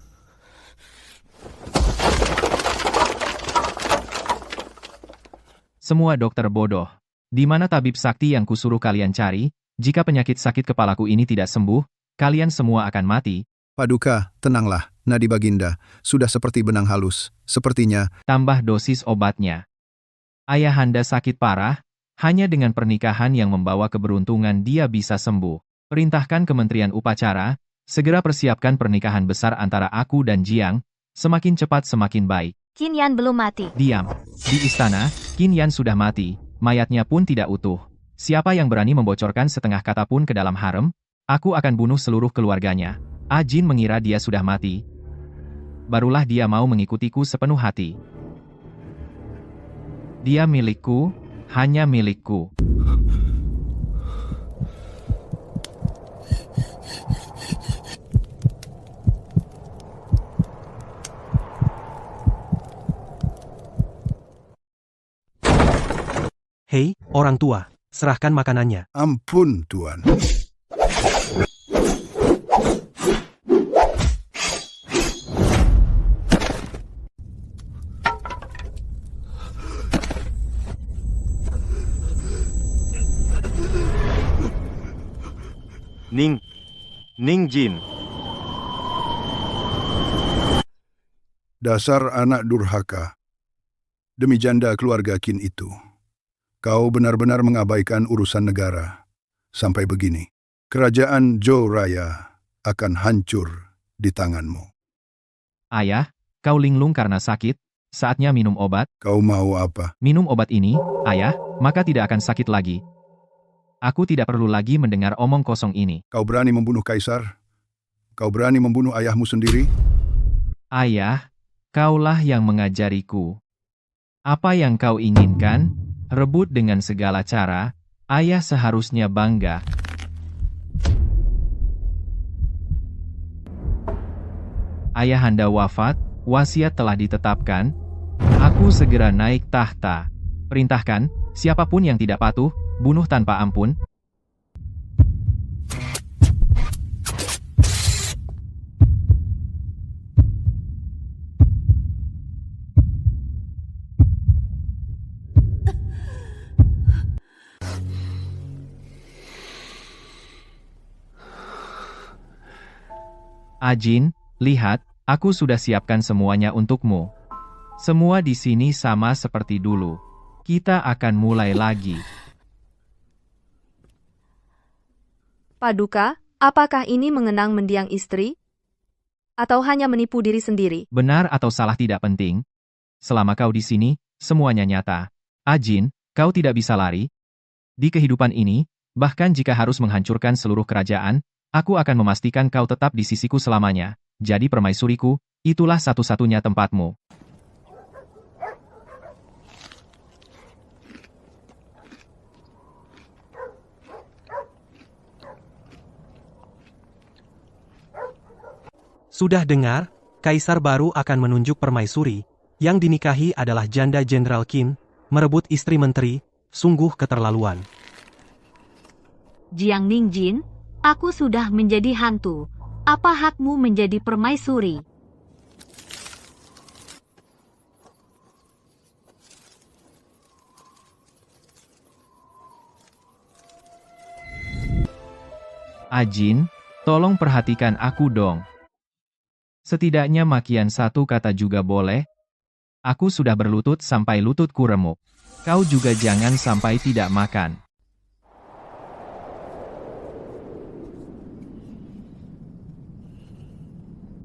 Semua dokter bodoh. Di mana tabib sakti yang kusuruh kalian cari? Jika penyakit sakit kepalaku ini tidak sembuh, kalian semua akan mati. Paduka, tenanglah. Nadi Baginda, sudah seperti benang halus. Sepertinya, Tambah dosis obatnya. Ayahanda sakit parah, hanya dengan pernikahan yang membawa keberuntungan dia bisa sembuh. Perintahkan Kementerian Upacara, segera persiapkan pernikahan besar antara aku dan Jiang, semakin cepat semakin baik. Qin Yan belum mati. Diam. Di istana, Qin Yan sudah mati, mayatnya pun tidak utuh. Siapa yang berani membocorkan setengah kata pun ke dalam harem, aku akan bunuh seluruh keluarganya. Ajin mengira dia sudah mati. Barulah dia mau mengikutiku sepenuh hati. Dia milikku, hanya milikku. Hei, orang tua, serahkan makanannya. Ampun, Tuan. Ningjin. Dasar anak durhaka. Demi janda keluarga Qin itu, kau benar-benar mengabaikan urusan negara. Sampai begini, kerajaan Zhou Raya akan hancur di tanganmu. Ayah, kau linglung karena sakit, saatnya minum obat. Kau mau apa? Minum obat ini, ayah, maka tidak akan sakit lagi. Aku tidak perlu lagi mendengar omong kosong ini. Kau berani membunuh kaisar? Kau berani membunuh ayahmu sendiri? Ayah, kaulah yang mengajariku. Apa yang kau inginkan, rebut dengan segala cara, ayah seharusnya bangga. Ayahanda wafat, wasiat telah ditetapkan, aku segera naik tahta. Perintahkan, siapapun yang tidak patuh, bunuh tanpa ampun. Ajin, lihat, aku sudah siapkan semuanya untukmu. Semua di sini sama seperti dulu. Kita akan mulai lagi. Paduka, apakah ini mengenang mendiang istri? Atau hanya menipu diri sendiri? Benar atau salah tidak penting. Selama kau di sini, semuanya nyata. Ajin, kau tidak bisa lari. Di kehidupan ini, bahkan jika harus menghancurkan seluruh kerajaan, aku akan memastikan kau tetap di sisiku selamanya. Jadi permaisuriku, itulah satu-satunya tempatmu. Sudah dengar, kaisar baru akan menunjuk permaisuri, yang dinikahi adalah janda Jenderal Qin, merebut istri menteri, sungguh keterlaluan. Jiang Ningjin, aku sudah menjadi hantu. Apa hakmu menjadi permaisuri? Ajin, tolong perhatikan aku dong. Setidaknya makian satu kata juga boleh. Aku sudah berlutut sampai lututku remuk. Kau juga jangan sampai tidak makan.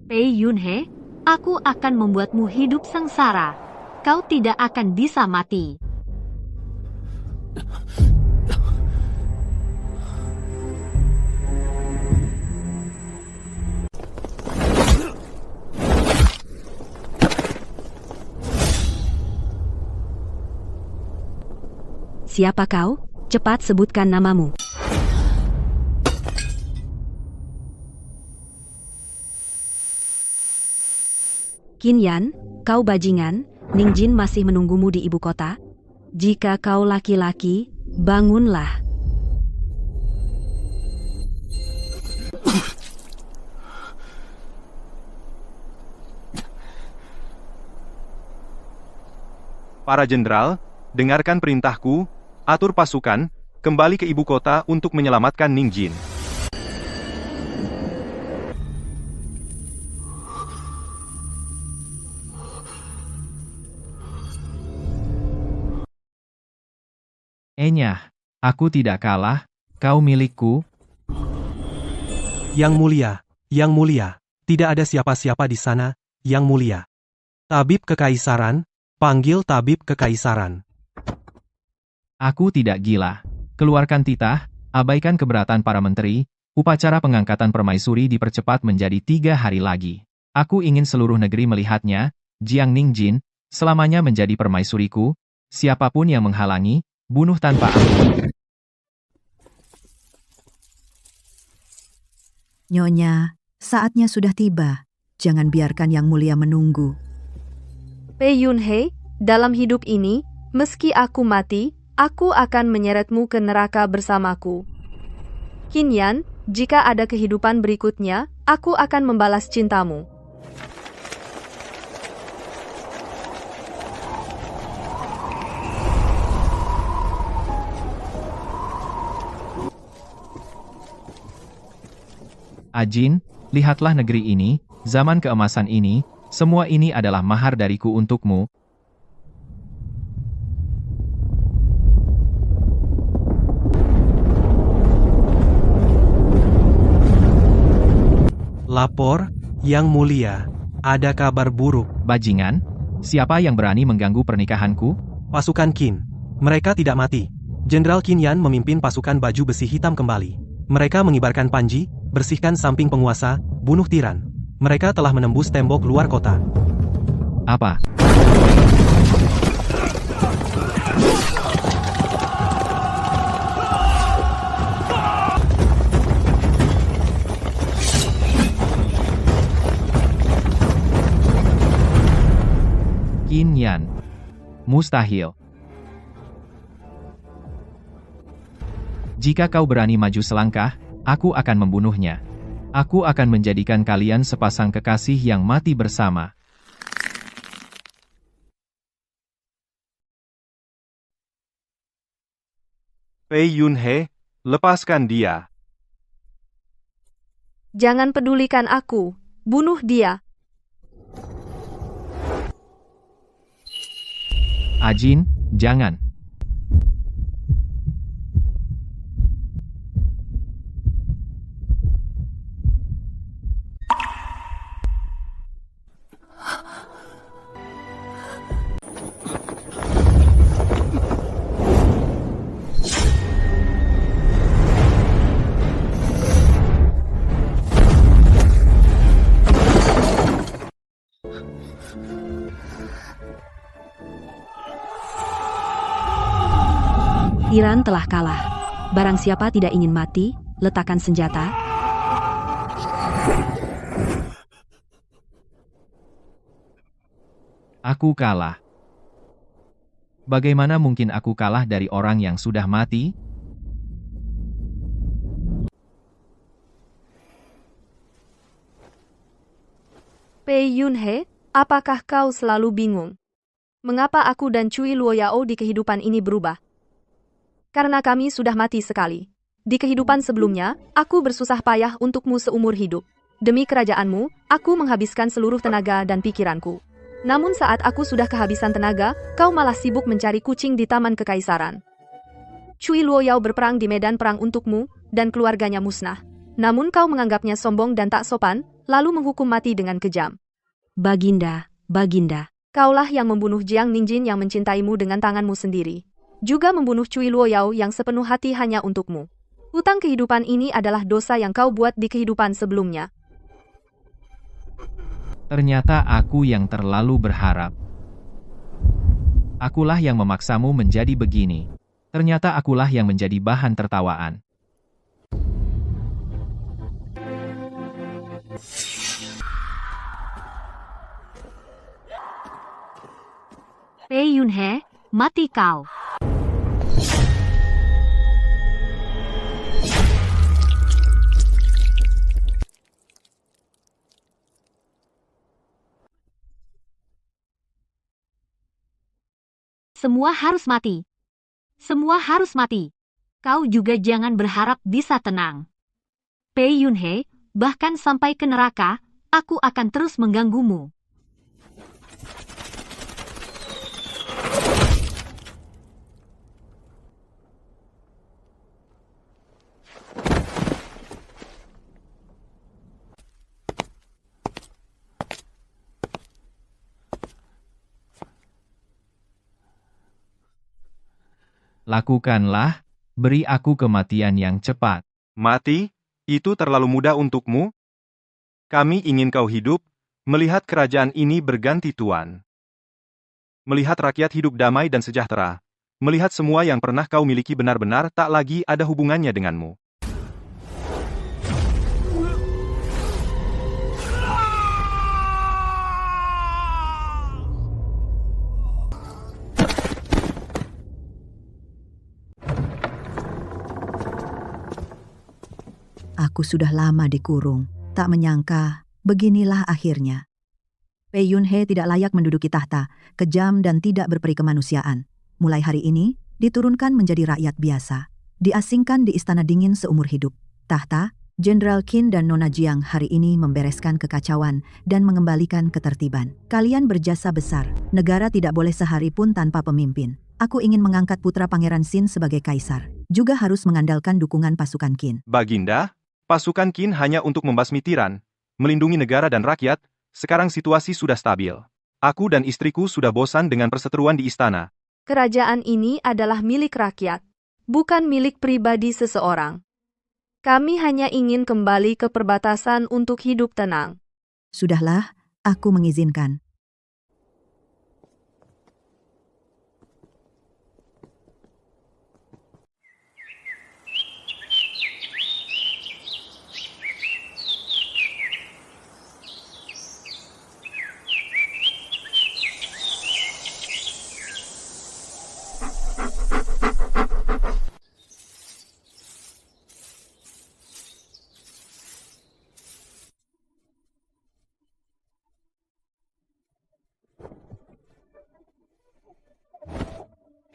Pei Yunhe, aku akan membuatmu hidup sengsara. Kau tidak akan bisa mati. Siapa kau? Cepat sebutkan namamu. Qin Yan, kau bajingan, Ningjin masih menunggumu di ibu kota. Jika kau laki-laki, bangunlah. Para jenderal, dengarkan perintahku, atur pasukan, kembali ke ibu kota untuk menyelamatkan Ningjin. Enyah, aku tidak kalah, kau milikku. Yang mulia, tidak ada siapa-siapa di sana, yang mulia. Tabib kekaisaran, panggil tabib kekaisaran. Aku tidak gila. Keluarkan titah, abaikan keberatan para menteri, upacara pengangkatan permaisuri dipercepat menjadi 3 hari lagi. Aku ingin seluruh negeri melihatnya, Jiang Ningjin, selamanya menjadi permaisuriku, siapapun yang menghalangi, bunuh tanpa ampun. Nyonya, saatnya sudah tiba. Jangan biarkan yang mulia menunggu. Pei Yunhe, dalam hidup ini, meski aku mati, aku akan menyeretmu ke neraka bersamaku. Qin Yan, jika ada kehidupan berikutnya, aku akan membalas cintamu. Ajin, lihatlah negeri ini, zaman keemasan ini, semua ini adalah mahar dariku untukmu. Lapor, Yang Mulia. Ada kabar buruk. Bajingan, siapa yang berani mengganggu pernikahanku? Pasukan Qin. Mereka tidak mati. Jenderal Qin Yan memimpin pasukan baju besi hitam kembali. Mereka mengibarkan panji, bersihkan samping penguasa, bunuh tiran. Mereka telah menembus tembok luar kota. Apa? Qin Yan. Mustahil. Jika kau berani maju selangkah, aku akan membunuhnya. Aku akan menjadikan kalian sepasang kekasih yang mati bersama. Pei Yunhe, lepaskan dia. Jangan pedulikan aku. Bunuh dia. Ajin, jangan. Tiran telah kalah. Barang siapa tidak ingin mati, letakkan senjata. Aku kalah. Bagaimana mungkin aku kalah dari orang yang sudah mati? Pei Yunhe, apakah kau selalu bingung? Mengapa aku dan Cui Luoyao di kehidupan ini berubah? Karena kami sudah mati sekali. Di kehidupan sebelumnya, aku bersusah payah untukmu seumur hidup. Demi kerajaanmu, aku menghabiskan seluruh tenaga dan pikiranku. Namun saat aku sudah kehabisan tenaga, kau malah sibuk mencari kucing di Taman Kekaisaran. Cui Luoyao berperang di medan perang untukmu, dan keluarganya musnah. Namun kau menganggapnya sombong dan tak sopan, lalu menghukum mati dengan kejam. Baginda, Baginda. Kaulah yang membunuh Jiang Ningjin yang mencintaimu dengan tanganmu sendiri. Juga membunuh Cui Luoyao yang sepenuh hati hanya untukmu. Hutang kehidupan ini adalah dosa yang kau buat di kehidupan sebelumnya. Ternyata aku yang terlalu berharap. Akulah yang memaksamu menjadi begini. Ternyata akulah yang menjadi bahan tertawaan. Pei Yunhe, mati kau. Semua harus mati. Semua harus mati. Kau juga jangan berharap bisa tenang. Pei Yunhe, bahkan sampai ke neraka, aku akan terus mengganggumu. Lakukanlah, beri aku kematian yang cepat. Mati? Itu terlalu mudah untukmu? Kami ingin kau hidup, melihat kerajaan ini berganti tuan. Melihat rakyat hidup damai dan sejahtera. Melihat semua yang pernah kau miliki benar-benar tak lagi ada hubungannya denganmu. Aku sudah lama dikurung, tak menyangka beginilah akhirnya. Pei Yunhe tidak layak menduduki tahta, kejam dan tidak berperi kemanusiaan. Mulai hari ini, diturunkan menjadi rakyat biasa. Diasingkan di istana dingin seumur hidup. Tahta, Jenderal Qin dan Nona Jiang hari ini membereskan kekacauan dan mengembalikan ketertiban. Kalian berjasa besar. Negara tidak boleh sehari pun tanpa pemimpin. Aku ingin mengangkat putra Pangeran Xin sebagai kaisar. Juga harus mengandalkan dukungan pasukan Qin. Baginda, pasukan Qin hanya untuk membasmi tiran, melindungi negara dan rakyat. Sekarang situasi sudah stabil. Aku dan istriku sudah bosan dengan perseteruan di istana. Kerajaan ini adalah milik rakyat, bukan milik pribadi seseorang. Kami hanya ingin kembali ke perbatasan untuk hidup tenang. Sudahlah, aku mengizinkan.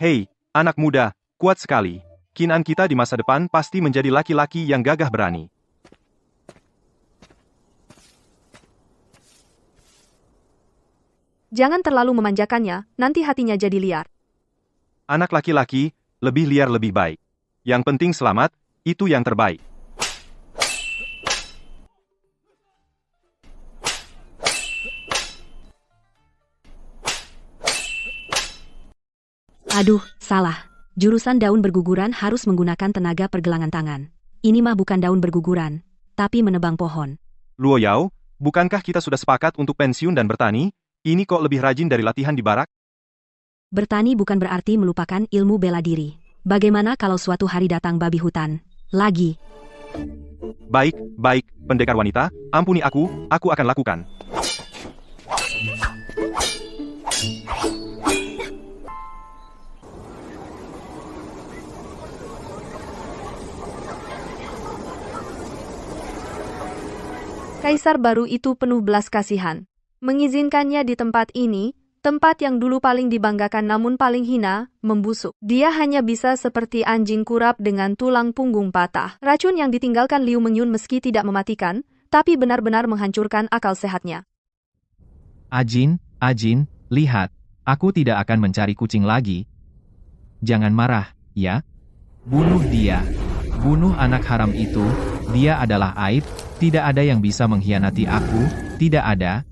Hei, anak muda, kuat sekali. Kinan kita di masa depan pasti menjadi laki-laki yang gagah berani. Jangan terlalu memanjakannya, nanti hatinya jadi liar. Anak laki-laki, lebih liar lebih baik. Yang penting selamat, itu yang terbaik. Aduh, salah. Jurusan daun berguguran harus menggunakan tenaga pergelangan tangan. Ini mah bukan daun berguguran, tapi menebang pohon. Luo Yao, bukankah kita sudah sepakat untuk pensiun dan bertani? Ini kok lebih rajin dari latihan di barak? Bertani bukan berarti melupakan ilmu bela diri. Bagaimana kalau suatu hari datang babi hutan? Lagi. Baik, baik, pendekar wanita, ampuni aku akan lakukan. Kaisar baru itu penuh belas kasihan. Mengizinkannya di tempat ini, tempat yang dulu paling dibanggakan namun paling hina, membusuk. Dia hanya bisa seperti anjing kurap dengan tulang punggung patah. Racun yang ditinggalkan Liu Mengyun meski tidak mematikan, tapi benar-benar menghancurkan akal sehatnya. Ajin, lihat. Aku tidak akan mencari kucing lagi. Jangan marah, ya. Bunuh dia. Bunuh anak haram itu. Dia adalah aib. Tidak ada yang bisa mengkhianati aku. Tidak ada.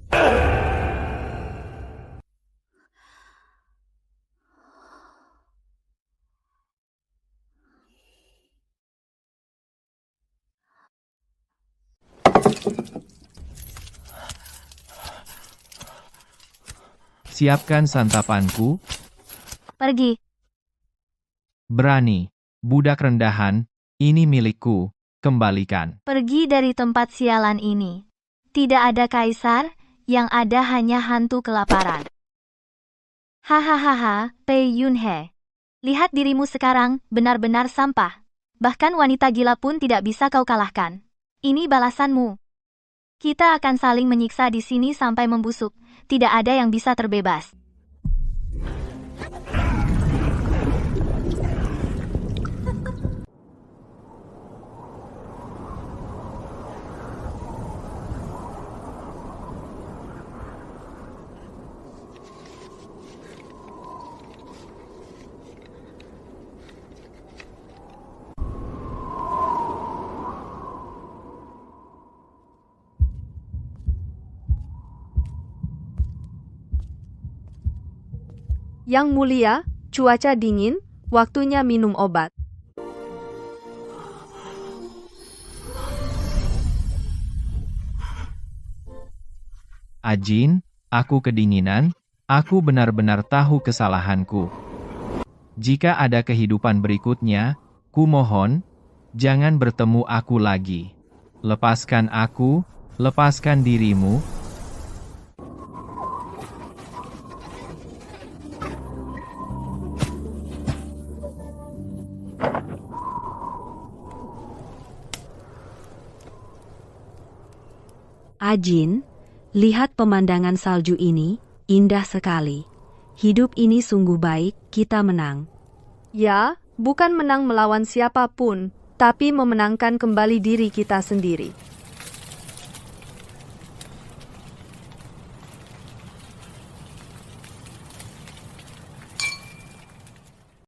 Siapkan santapanku. Pergi. Berani. Budak rendahan. Ini milikku. Kembalikan. Pergi dari tempat sialan ini. Tidak ada kaisar, yang ada hanya hantu kelaparan. Hahaha, Pei Yunhe. Lihat dirimu sekarang, benar-benar sampah. Bahkan wanita gila pun tidak bisa kau kalahkan. Ini balasanmu. Kita akan saling menyiksa di sini sampai membusuk. Tidak ada yang bisa terbebas. Yang mulia, cuaca dingin, waktunya minum obat. Ajin, aku kedinginan. Aku benar-benar tahu kesalahanku. Jika ada kehidupan berikutnya, kumohon, jangan bertemu aku lagi. Lepaskan aku, lepaskan dirimu. Ajin, lihat pemandangan salju ini, indah sekali. Hidup ini sungguh baik, kita menang. Ya, bukan menang melawan siapapun, tapi memenangkan kembali diri kita sendiri.